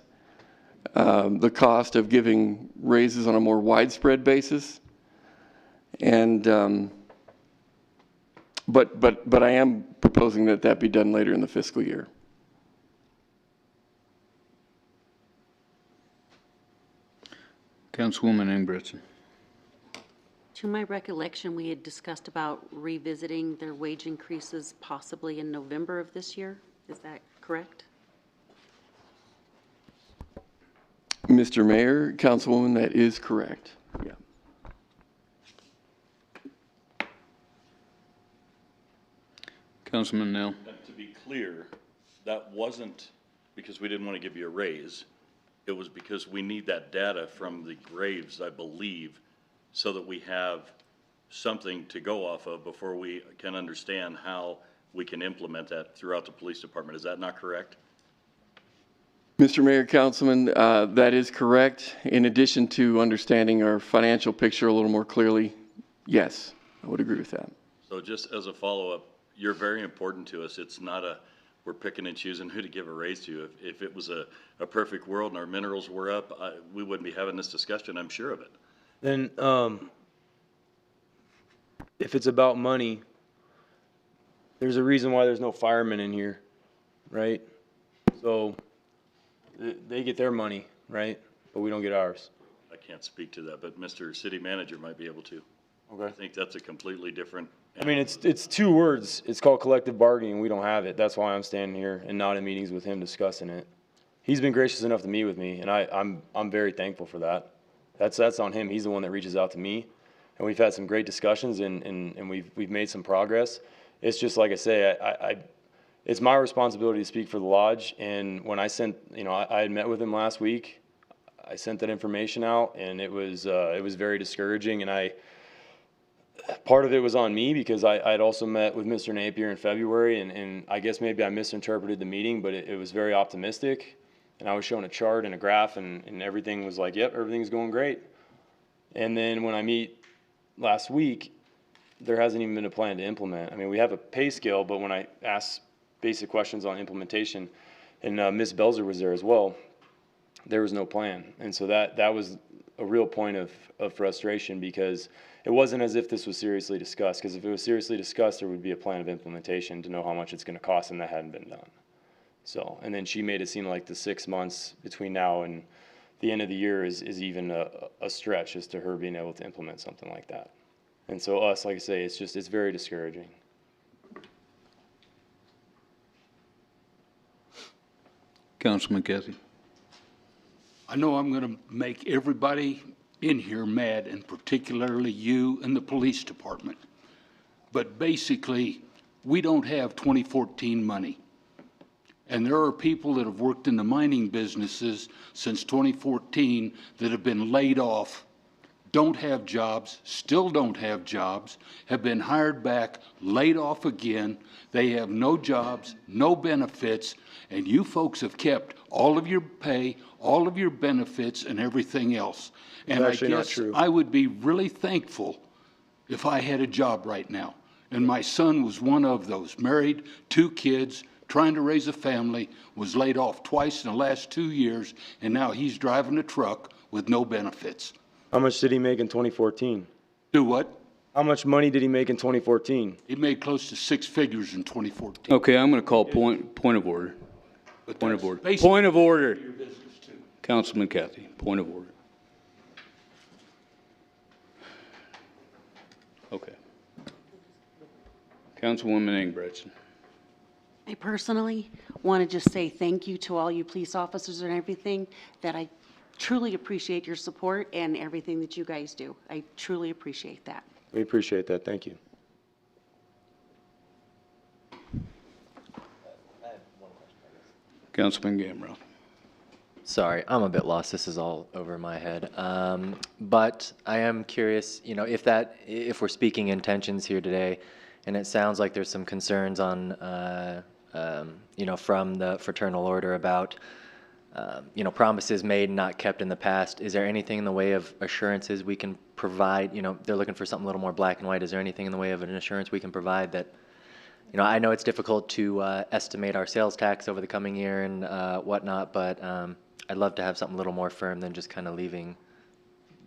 the cost of giving raises on a more widespread basis. And but I am proposing that that be done later in the fiscal year. Councilwoman Ingebretson. To my recollection, we had discussed about revisiting their wage increases possibly in November of this year. Is that correct? Mr. Mayor, Councilwoman, that is correct. Yeah. Councilman Nell. And to be clear, that wasn't because we didn't want to give you a raise. It was because we need that data from the graves, I believe, so that we have something to go off of before we can understand how we can implement that throughout the police department. Is that not correct? Mr. Mayor, Councilman, that is correct. In addition to understanding our financial picture a little more clearly, yes, I would agree with that. So just as a follow-up, you're very important to us. It's not we're picking and choosing who to give a raise to. If it was a perfect world and our minerals were up, we wouldn't be having this discussion, I'm sure of it. Then, if it's about money, there's a reason why there's no firemen in here, right? So, they get their money, right? But we don't get ours. I can't speak to that, but Mr. City Manager might be able to. Okay. I think that's a completely different. I mean, it's 2 words. It's called collective bargaining. We don't have it. That's why I'm standing here and not in meetings with him discussing it. He's been gracious enough to meet with me, and I'm very thankful for that. That's on him. He's the one that reaches out to me, and we've had some great discussions, and we've made some progress. It's just like I say, it's my responsibility to speak for the lodge. And when I sent, I had met with him last week. I sent that information out, and it was very discouraging. And part of it was on me because I had also met with Mr. Napier in February, and I guess maybe I misinterpreted the meeting, but it was very optimistic. And I was showing a chart and a graph, and everything was like, yep, everything's going great. And then when I meet last week, there hasn't even been a plan to implement. I mean, we have a pay scale, but when I asked basic questions on implementation, and Ms. Belzer was there as well, there was no plan. And so that was a real point of frustration, because it wasn't as if this was seriously discussed, because if it was seriously discussed, there would be a plan of implementation to know how much it's gonna cost, and that hadn't been done. So, and then she made it seem like the 6 months between now and the end of the year is even a stretch as to her being able to implement something like that. And so us, like I say, it's very discouraging. Councilman Kathy. I know I'm gonna make everybody in here mad, and particularly you and the police department. But basically, we don't have 2014 money. And there are people that have worked in the mining businesses since 2014 that have been laid off, don't have jobs, still don't have jobs, have been hired back, laid off again. They have no jobs, no benefits, and you folks have kept all of your pay, all of your benefits, and everything else. And I actually not guess true. I would be really thankful if I had a job right now. And my son was one of those, married, 2 kids, trying to raise a family, was laid off twice in the last 2 years, and now he's driving a truck with no benefits. How much did he make in 2014? Do what? How much money did he make in 2014? He made close to 6 figures in 2014. Okay, I'm going to call point of order. But Point of that's order. basically Point of order. your business too. Councilman Kathy, point of order. Okay. Councilwoman Ingebretson. I personally want to just say thank you to all you police officers and everything, that I truly appreciate your support and everything that you guys do. I truly appreciate that. We appreciate that, thank you. Councilman Gambrell. Sorry, I'm a bit lost. This is all over my head. But I am curious, you know, if we're speaking intentions here today, and it sounds like there's some concerns on, you know, from the fraternal order about, you know, promises made and not kept in the past. Is there anything in the way of assurances we can provide? You know, they're looking for something a little more black and white. Is there anything in the way of an assurance we can provide that, you know, I know it's difficult to estimate our sales tax over the coming year and whatnot, but I'd love to have something a little more firm than just kind of leaving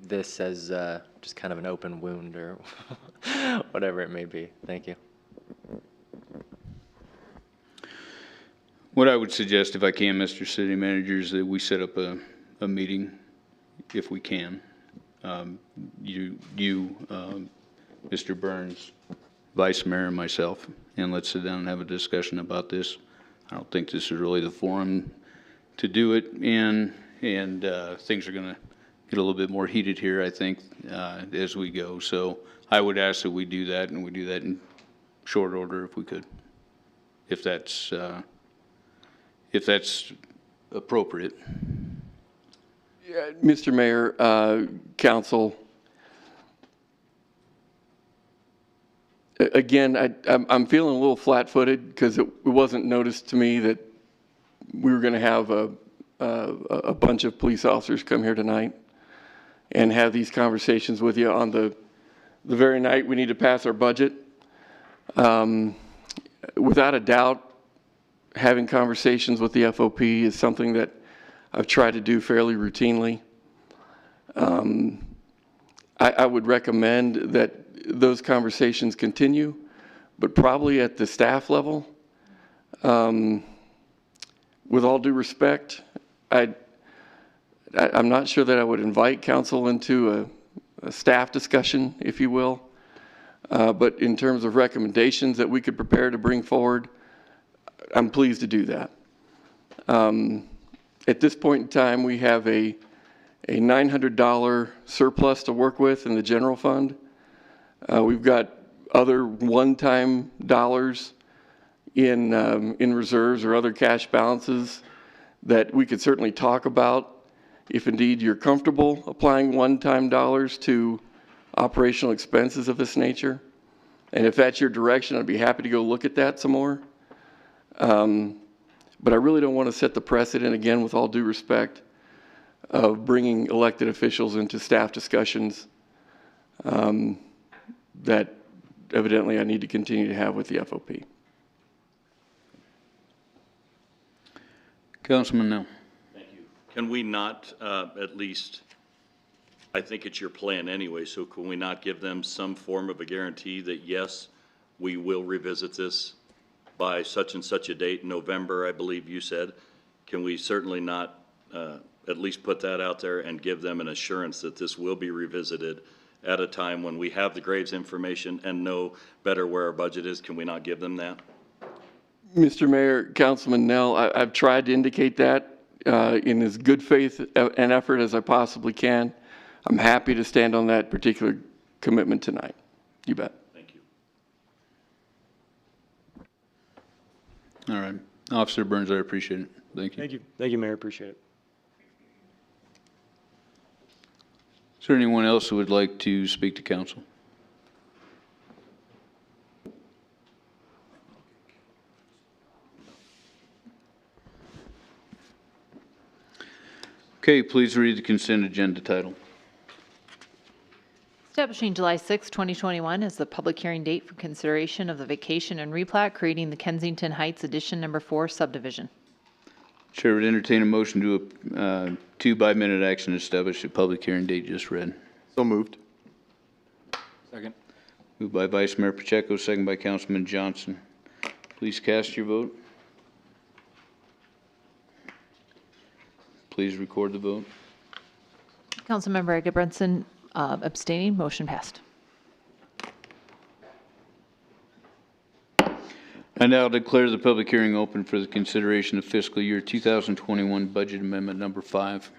this as just kind of an open wound or whatever it may be. Thank you. What I would suggest, if I can, Mr. City Manager, is that we set up a meeting, if we can. Mr. Burns, Vice Mayor, and myself, and let's sit down and have a discussion about this. I don't think this is really the forum to do it in, and things are going to get a little bit more heated here, I think, as we go. So I would ask that we do that, and we do that in short order if we could, if that's appropriate. Yeah, Mr. Mayor, Council, again, I'm feeling a little flat-footed because it wasn't noticed to me that we were going to have a bunch of police officers come here tonight and have these conversations with you on the very night we need to pass our budget. Without a doubt, having conversations with the FOP is something that I've tried to do fairly routinely. I would recommend that those conversations continue, but probably at the staff level. With all due respect, I'm not sure that I would invite council into a staff discussion, if you will. But in terms of recommendations that we could prepare to bring forward, I'm pleased to do that. At this point in time, we have a $900 surplus to work with in the general fund. We've got other one-time dollars in reserves or other cash balances that we could certainly talk about if indeed you're comfortable applying one-time dollars to operational expenses of this nature. And if that's your direction, I'd be happy to go look at that some more. But I really don't want to set the precedent, again, with all due respect, of bringing elected officials into staff discussions that evidently I need to continue to have with the FOP. Councilman Nell. Thank you. Can we not at least I think it's your plan anyway, so can we not give them some form of a guarantee that, yes, we will revisit this by such and such a date, November, I believe you said? Can we certainly not at least put that out there and give them an assurance that this will be revisited at a time when we have the Graves information and know better where our budget is? Can we not give them that? Mr. Mayor, Councilman Nell, I've tried to indicate that in as good faith and effort as I possibly can. I'm happy to stand on that particular commitment tonight. You bet. Thank you. All right. Officer Burns, I appreciate it. Thank you. Thank you. Thank you, Mayor. Appreciate it. Is there anyone else who would like to speak to council? Okay, please read the consent agenda title. Establishing July 6, 2021 as the public hearing date for consideration of the vacation and replat, creating the Kensington Heights Addition Number 4 subdivision. Chair would entertain a motion to by minute action establish a public hearing date just read. So moved. Second. Moved by Vice Mayor Pacheco, second by Councilman Johnson. Please cast your vote. Please record the vote. Councilmember Egebrensen abstaining, motion passed. I now declare the public hearing open for the consideration of fiscal year 2021 budget amendment number 5.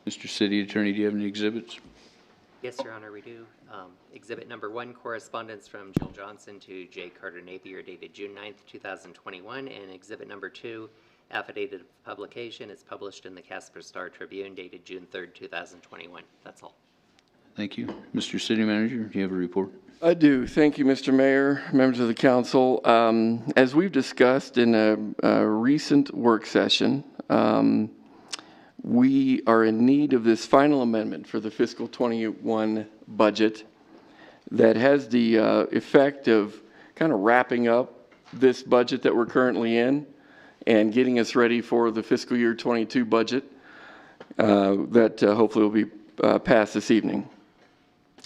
Mr. City Attorney, do you have any exhibits? Yes, Your Honor, we do. Exhibit number 1, correspondence from Jill Johnson to J. Carter Napier dated June 9th, 2021, and exhibit number 2, affidavit of publication, is published in the Casper Star Tribune dated June 3rd, 2021. That's all. Thank you. Mr. City Manager, do you have a report? I do. Thank you, Mr. Mayor, members of the council. As we've discussed in a recent work session, we are in need of this final amendment for the fiscal 21 budget that has the effect of kind of wrapping up this budget that we're currently in and getting us ready for the fiscal year 22 budget that hopefully will be passed this evening.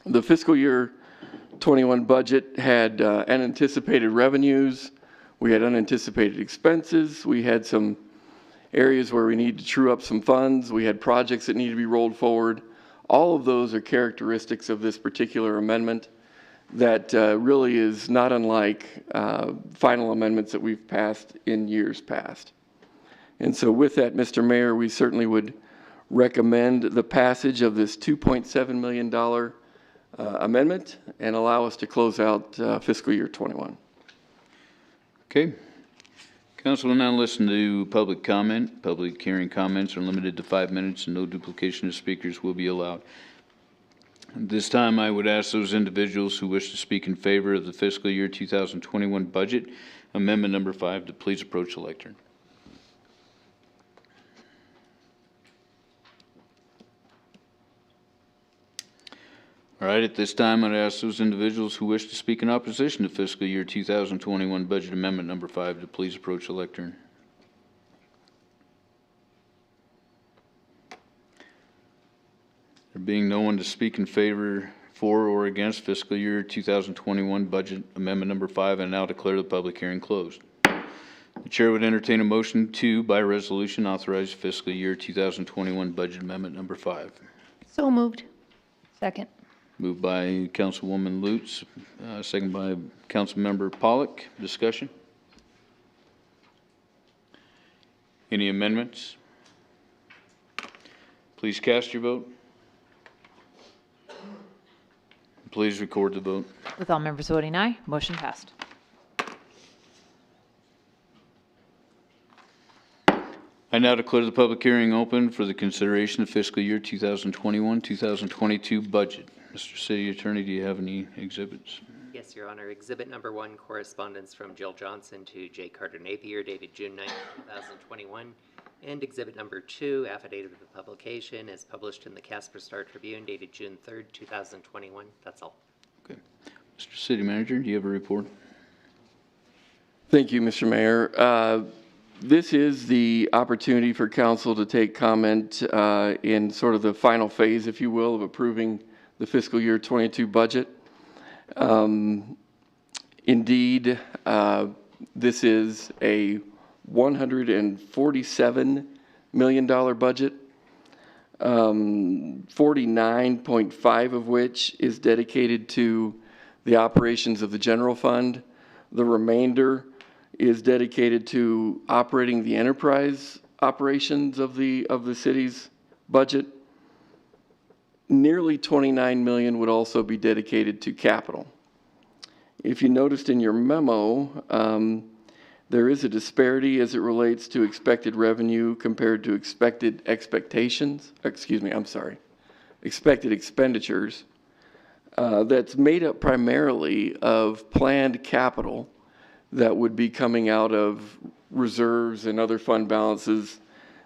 The fiscal year 21 budget had unanticipated revenues, we had unanticipated expenses, we had some areas where we need to true up some funds, we had projects that need to be rolled forward. All of those are characteristics of this particular amendment that really is not unlike final amendments that we've passed in years past. And so with that, Mr. Mayor, we certainly would recommend the passage of this $2.7 million amendment and allow us to close out fiscal year 21. Okay. Council will now listen to public comment. Public hearing comments are limited to 5 minutes and no duplication of speakers will be allowed. At this time, I would ask those individuals who wish to speak in favor of the fiscal year 2021 budget, amendment number 5, to please approach the lectern. All right, at this time, I'd ask those individuals who wish to speak in opposition to fiscal year 2021 budget amendment number 5 to please approach the lectern. There being no one to speak in favor, for, or against fiscal year 2021 budget amendment number 5, I now declare the public hearing closed. The chair would entertain a motion to, by resolution, authorize fiscal year 2021 budget amendment number 5. So moved. Second. Moved by Councilwoman Lutz, second by Councilmember Pollock. Discussion? Any amendments? Please cast your vote. Please record the vote. With all members voting aye, motion passed. I now declare the public hearing open for the consideration of fiscal year 2021-2022 budget. Mr. City Attorney, do you have any exhibits? Yes, Your Honor. Exhibit number 1, correspondence from Jill Johnson to J. Carter Napier dated June 9, 2021. And exhibit number 2, affidavit of publication, is published in the Casper Star Tribune dated June 3rd, 2021. That's all. Okay. Mr. City Manager, do you have a report? Thank you, Mr. Mayor. This is the opportunity for council to take comment in sort of the final phase, if you will, of approving the fiscal year 22 budget. Indeed, this is a $147 million budget, 49.5 of which is dedicated to the operations of the general fund. The remainder is dedicated to operating the enterprise operations of the city's budget. Nearly 29 million would also be dedicated to capital. If you noticed in your memo, there is a disparity as it relates to expected revenue compared to expected expenditures. That's made up primarily of planned capital that would be coming out of reserves and other fund balances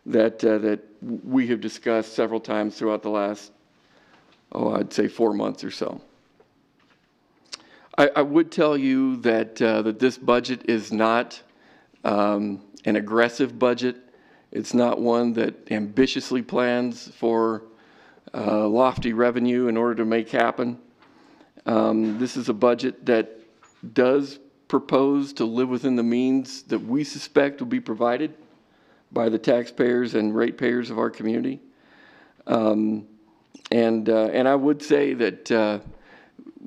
that we have discussed several times throughout the last, I'd say 4 months or so. I would tell you that that this budget is not an aggressive budget. It's not one that ambitiously plans for lofty revenue in order to make happen. This is a budget that does propose to live within the means that we suspect will be provided by the taxpayers and ratepayers of our community. And I would say that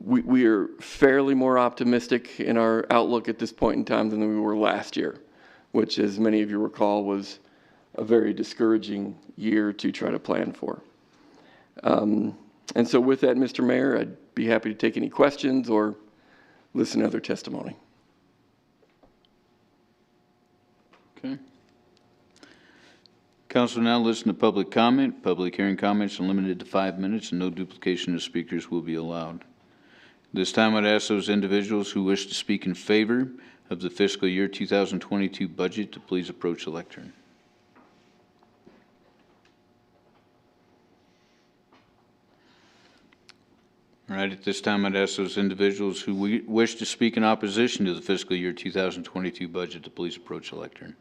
we are fairly more optimistic in our outlook at this point in time than we were last year, which, as many of you recall, was a very discouraging year to try to plan for. And so with that, Mr. Mayor, I'd be happy to take any questions or listen to other testimony. Okay. Council now listen to public comment. Public hearing comments are limited to 5 minutes and no duplication of speakers will be allowed. This time I'd ask those individuals who wish to speak in favor of the fiscal year 2022 budget to please approach the lectern. All right, at this time I'd ask those individuals who wish to speak in opposition to the fiscal year 2022 budget to please approach the lectern.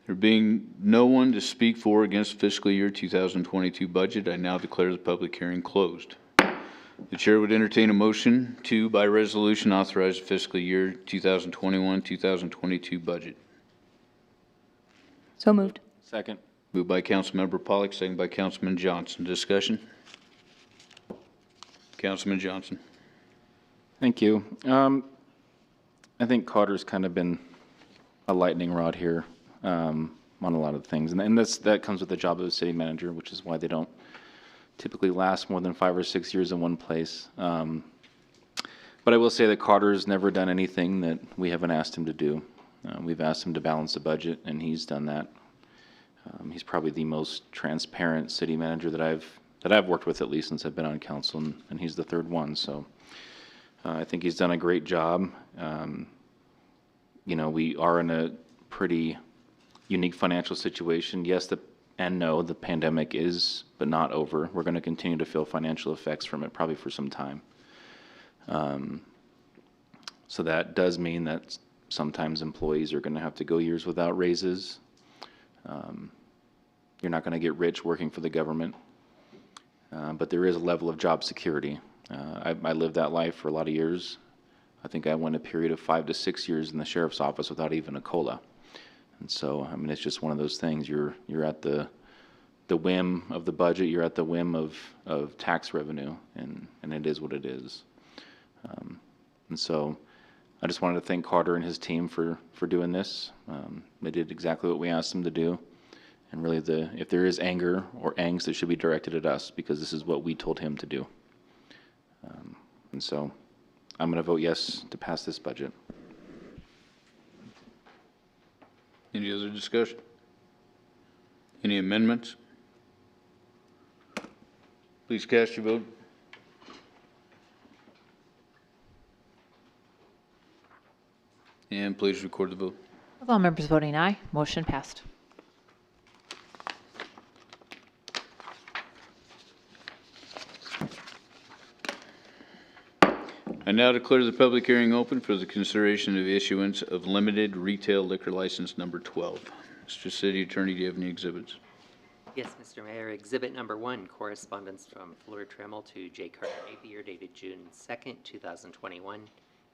There being no one to speak for or against fiscal year 2022 budget, I now declare the public hearing closed. The chair would entertain a motion to, by resolution, authorize the fiscal year 2021-2022 budget. So moved. Second. Moved by Councilmember Pollak, second by Councilman Johnson. Discussion? Councilman Johnson. Thank you. I think Carter's kind of been a lightning rod here on a lot of things. And that comes with the job of a city manager, which is why they don't typically last more than 5 or 6 years in one place. But I will say that Carter's never done anything that we haven't asked him to do. We've asked him to balance the budget, and he's done that. He's probably the most transparent city manager that I've worked with, at least since I've been on council, and he's the third one. So I think he's done a great job. You know, we are in a pretty unique financial situation. Yes, and no, the pandemic is, but not over. We're going to continue to feel financial effects from it probably for some time. So that does mean that sometimes employees are going to have to go years without raises. You're not going to get rich working for the government, but there is a level of job security. I lived that life for a lot of years. I think I went a period of 5 to 6 years in the sheriff's office without even a COLA. And so, I mean, it's just one of those things. You're at the whim of the budget. You're at the whim of tax revenue, and it is what it is. And so I just wanted to thank Carter and his team for doing this. They did exactly what we asked them to do. And really, if there is anger or angst, it should be directed at us, because this is what we told him to do. And so I'm going to vote yes to pass this budget. Any other discussion? Any amendments? Please cast your vote. And please record the vote. With all members voting aye, motion passed. I now declare the public hearing open for the consideration of issuance of limited retail liquor license number 12. Mr. City Attorney, do you have any exhibits? Yes, Mr. Mayor. Exhibit number 1, correspondence from Fleur Trammell to J. Carter Napier dated June 2nd, 2021.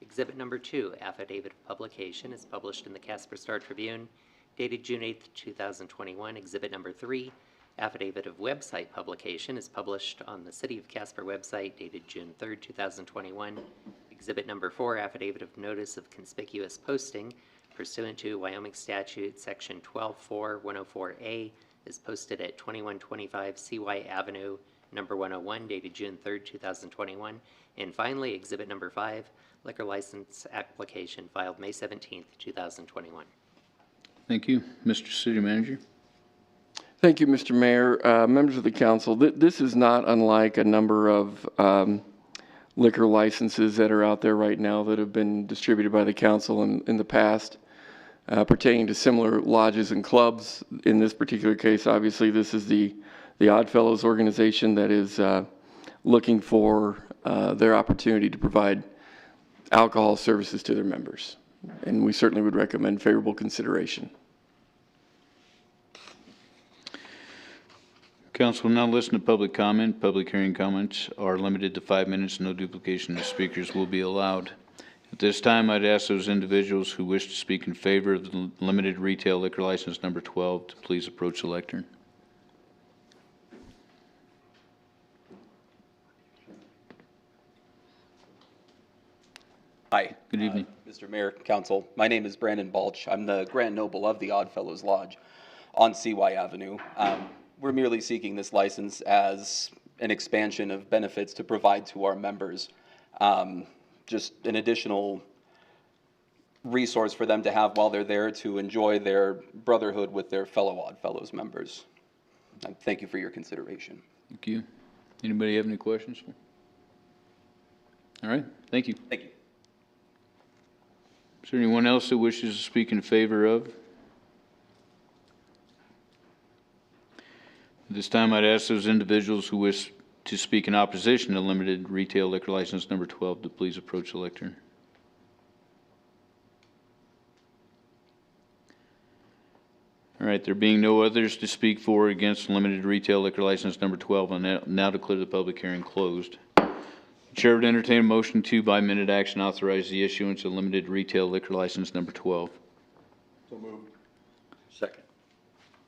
Exhibit number 2, affidavit of publication, is published in the Casper Star Tribune dated June 8th, 2021. Exhibit number 3, affidavit of website publication, is published on the City of Casper website dated June 3rd, 2021. Exhibit number 4, affidavit of notice of conspicuous posting pursuant to Wyoming Statute Section 124104A, is posted at 2125 CY Avenue, number 101, dated June 3rd, 2021. And finally, exhibit number 5, liquor license application filed May 17th, 2021. Thank you. Mr. City Manager? Thank you, Mr. Mayor. Members of the council, this is not unlike a number of liquor licenses that are out there right now that have been distributed by the council in the past pertaining to similar lodges and clubs. In this particular case, obviously, this is the Oddfellows organization that is looking for their opportunity to provide alcohol services to their members. And we certainly would recommend favorable consideration. Council will now listen to public comment. Public hearing comments are limited to 5 minutes. No duplication of speakers will be allowed. At this time, I'd ask those individuals who wish to speak in favor of the limited retail liquor license number 12 to please approach the lectern. Hi. Good evening. Mr. Mayor, Council. My name is Brandon Balch. I'm the Grand Noble of the Oddfellows Lodge on CY Avenue. We're merely seeking this license as an expansion of benefits to provide to our members. Just an additional resource for them to have while they're there to enjoy their brotherhood with their fellow Oddfellows members. And thank you for your consideration. Thank you. Anybody have any questions? All right. Thank you. Thank you. Is there anyone else who wishes to speak in favor of? At this time, I'd ask those individuals who wish to speak in opposition to limited retail liquor license number 12 to please approach the lectern. All right, there being no others to speak for or against limited retail liquor license number 12, I now declare the public hearing closed. The Chair would entertain a motion to, by minute action, authorize the issuance of limited retail liquor license number 12. So moved. Second.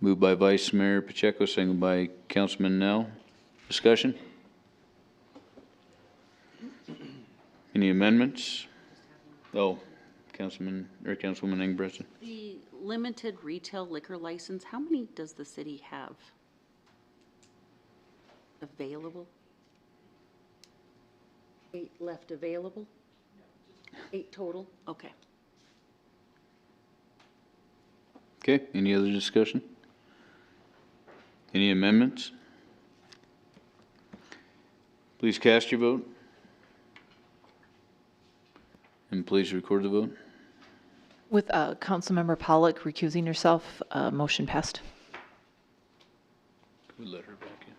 Moved by Vice Mayor Pacheco, seconded by Councilman Nell. Discussion? Any amendments? Oh, Councilwoman Engbretson. The limited retail liquor license, how many does the city have available? 8 left available? 8 total? Okay. Okay, any other discussion? Any amendments? Please cast your vote. And please record the vote. With Councilmember Pollock recusing herself, motion passed. We let her back in.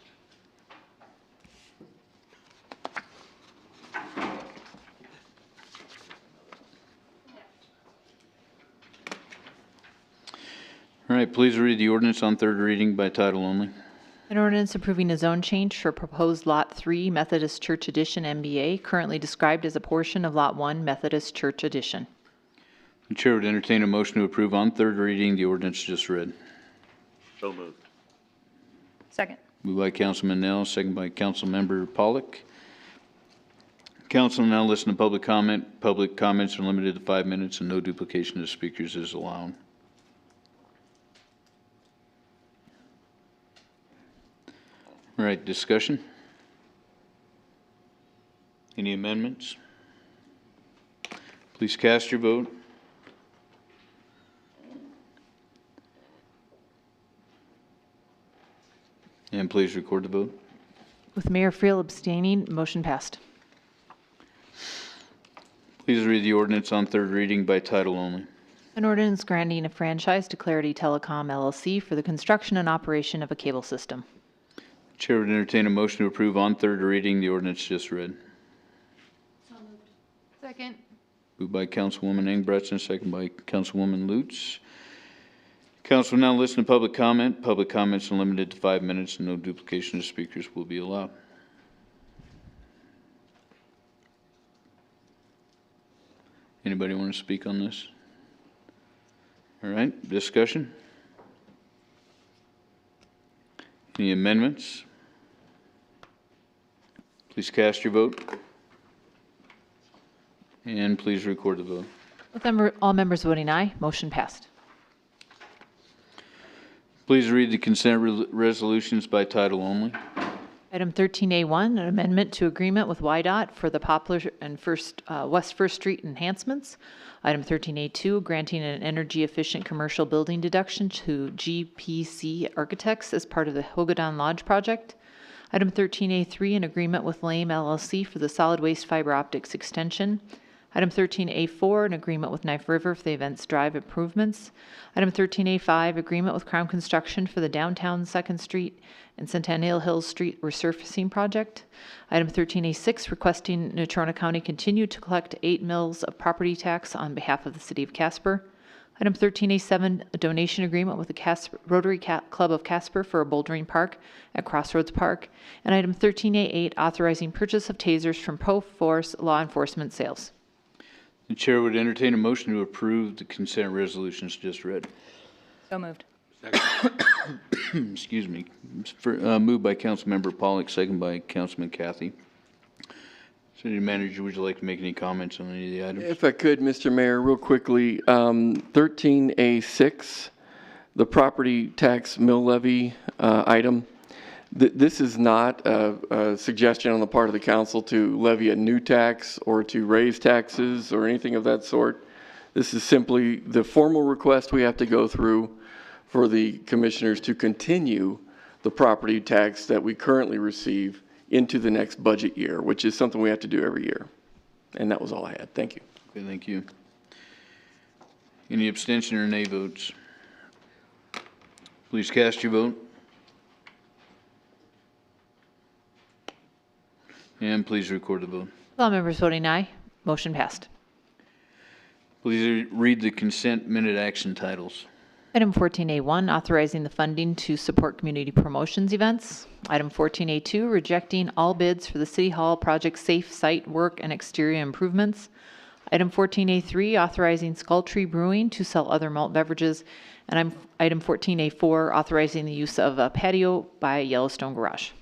All right, please read the ordinance on third reading by title only. An ordinance approving a zone change for proposed Lot 3 Methodist Church Addition MBA, currently described as a portion of Lot 1 Methodist Church Addition. The Chair would entertain a motion to approve on third reading the ordinance just read. So moved. Second. Moved by Councilman Nell, second by Councilmember Pollock. Council now listen to public comment. Public comments are limited to 5 minutes and no duplication of speakers is allowed. All right, discussion? Any amendments? Please cast your vote. And please record the vote. With Mayor Friel abstaining, motion passed. Please read the ordinance on third reading by title only. An ordinance granting a franchise to Clarity Telecom LLC for the construction and operation of a cable system. Chair would entertain a motion to approve on third reading the ordinance just read. So moved. Second. Moved by Councilwoman Engebretson, second by Councilwoman Lutz. Council will now listen to public comment. Public comments are limited to 5 minutes and no duplication of speakers will be allowed. Anybody want to speak on this? All right, discussion? Any amendments? Please cast your vote. And please record the vote. With all members voting aye, motion passed. Please read the consent resolutions by title only. Item 13A1, an amendment to agreement with YDOT for the Poplar and West First Street enhancements. Item 13A2, granting an energy-efficient commercial building deduction to GPC Architects as part of the Hogadon Lodge project. Item 13A3, an agreement with Lame LLC for the solid waste fiber optics extension. Item 13A4, an agreement with Knife River for the Events Drive improvements. Item 13A5, agreement with Crown Construction for the downtown 2nd Street and Centennial Hills Street resurfacing project. Item 13A6, requesting Natrona County continue to collect 8 mills of property tax on behalf of the City of Casper. Item 13A7, a donation agreement with the Rotary Club of Casper for a bouldering park at Crossroads Park. And item 13A8, authorizing purchase of tasers from Pro Force Law Enforcement Sales. The chair would entertain a motion to approve the consent resolutions just read. So moved. Excuse me. Moved by Councilmember Pollock, second by Councilman Cathy. City Manager, would you like to make any comments on any of the items? If I could, Mr. Mayor, real quickly, 13A6, the property tax mill levy item. This is not a suggestion on the part of the council to levy a new tax or to raise taxes or anything of that sort. This is simply the formal request we have to go through for the commissioners to continue the property tax that we currently receive into the next budget year, which is something we have to do every year. And that was all I had. Thank you. Okay, thank you. Any abstention or nay votes? Please cast your vote. And please record the vote. With all members voting aye, motion passed. Please read the consent minute action titles. Item 14A1, authorizing the funding to support community promotions events. Item 14A2, rejecting all bids for the City Hall project safe site work and exterior improvements. Item 14A3, authorizing Skull Tree Brewing to sell other malt beverages. And item 14A4, authorizing the use of a patio by Yellowstone Garage.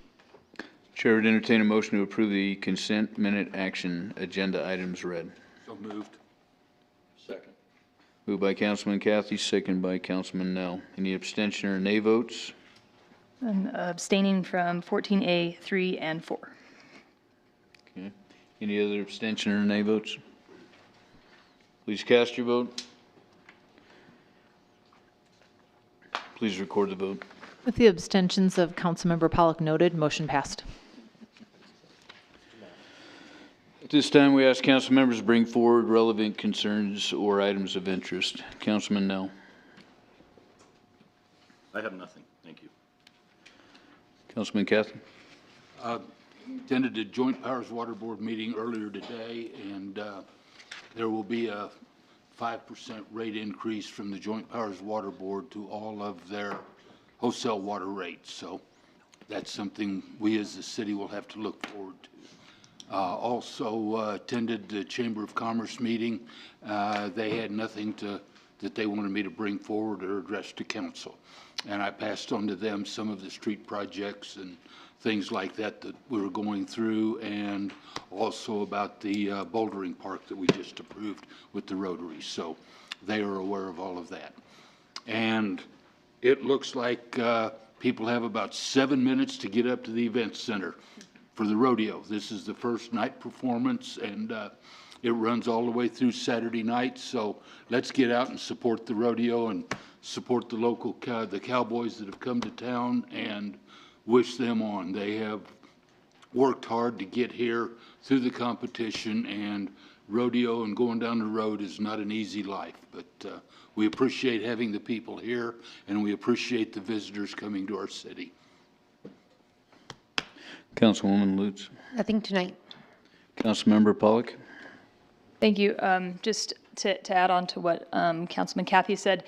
Chair would entertain a motion to approve the consent minute action agenda items read. So moved. Second. Moved by Councilman Cathy, second by Councilman Nell. Any abstention or nay votes? I'm abstaining from 14A, 3, and 4. Okay. Any other abstention or nay votes? Please cast your vote. Please record the vote. With the abstentions of Councilmember Pollock noted, motion passed. At this time, we ask council members to bring forward relevant concerns or items of interest. Councilman Nell. I have nothing. Thank you. Councilman Cathy. Attended a Joint Powers Water Board meeting earlier today, and there will be a 5% rate increase from the Joint Powers Water Board to all of their wholesale water rates. So that's something we as a city will have to look forward to. Also attended the Chamber of Commerce meeting. They had nothing that they wanted me to bring forward or address to council. And I passed on to them some of the street projects and things like that that we were going through, and also about the bouldering park that we just approved with the Rotary. So they are aware of all of that. And it looks like people have about 7 minutes to get up to the event center for the rodeo. This is the first night performance, and it runs all the way through Saturday night. So let's get out and support the rodeo and support the local the cowboys that have come to town and wish them on. They have worked hard to get here through the competition, and rodeo and going down the road is not an easy life, but we appreciate having the people here, and we appreciate the visitors coming to our city. Councilwoman Lutz. Nothing tonight. Councilmember Pollock. Thank you. Just to add on to what Councilman Kathy said,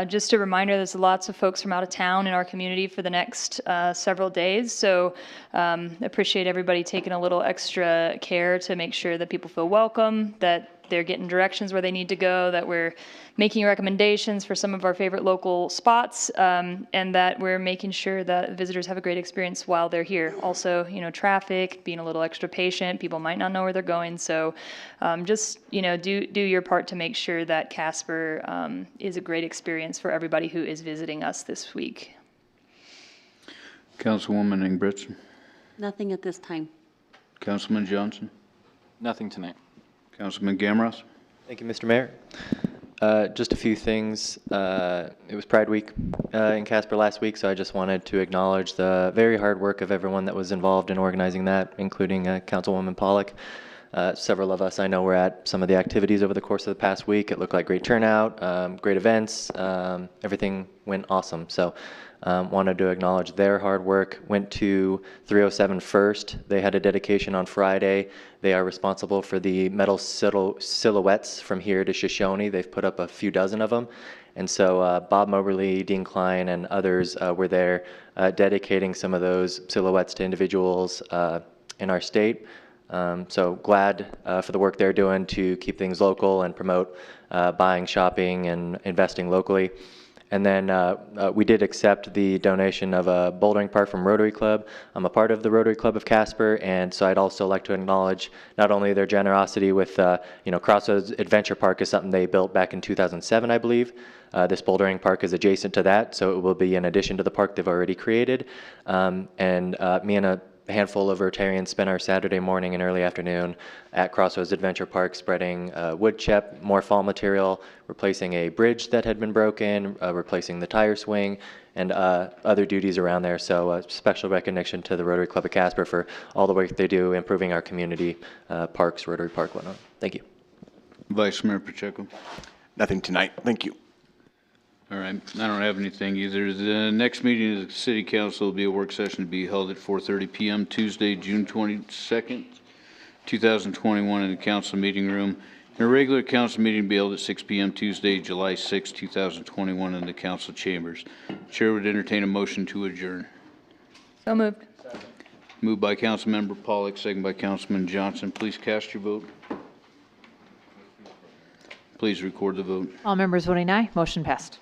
just a reminder, there's lots of folks from out of town in our community for the next several days. So appreciate everybody taking a little extra care to make sure that people feel welcome, that they're getting directions where they need to go, that we're making recommendations for some of our favorite local spots, and that we're making sure that visitors have a great experience while they're here. Also, you know, traffic, being a little extra patient, people might not know where they're going, so just, you know, do your part to make sure that Casper is a great experience for everybody who is visiting us this week. Councilwoman Ingebretson. Nothing at this time. Councilman Johnson. Nothing tonight. Councilman Gamros. Thank you, Mr. Mayor. Just a few things. It was Pride Week in Casper last week, so I just wanted to acknowledge the very hard work of everyone that was involved in organizing that, including Councilwoman Pollock. Several of us I know were at some of the activities over the course of the past week. It looked like great turnout, great events. Everything went awesome. So wanted to acknowledge their hard work. Went to 307 First. They had a dedication on Friday. They are responsible for the metal silhouettes from here to Shoshone. They've put up a few dozen of them. And so Bob Moberly, Dean Klein, and others were there dedicating some of those silhouettes to individuals in our state. So glad for the work they're doing to keep things local and promote buying, shopping, and investing locally. And then we did accept the donation of a bouldering park from Rotary Club. I'm a part of the Rotary Club of Casper, and so I'd also like to acknowledge not only their generosity with, you know, Crossroads Adventure Park is something they built back in 2007, I believe. This bouldering park is adjacent to that, so it will be in addition to the park they've already created. Me and a handful of Rotarians spent our Saturday morning and early afternoon at Crossroads Adventure Park spreading wood chip, more fall material, replacing a bridge that had been broken, replacing the tire swing, and other duties around there. So special recognition to the Rotary Club of Casper for all the work they do improving our community parks, Rotary Park, whatnot. Thank you. Vice Mayor Pacheco. Nothing tonight. Thank you. All right, I don't have anything either. The next meeting of the City Council will be a work session to be held at 4:30 p.m. Tuesday, June 22nd, 2021 in the council meeting room. And a regular council meeting to be held at 6 p.m. Tuesday, July 6, 2021 in the council chambers. Chair would entertain a motion to adjourn. So moved. Moved by Councilmember Pollock, second by Councilman Johnson. Please cast your vote. Please record the vote. All members voting aye. Motion passed.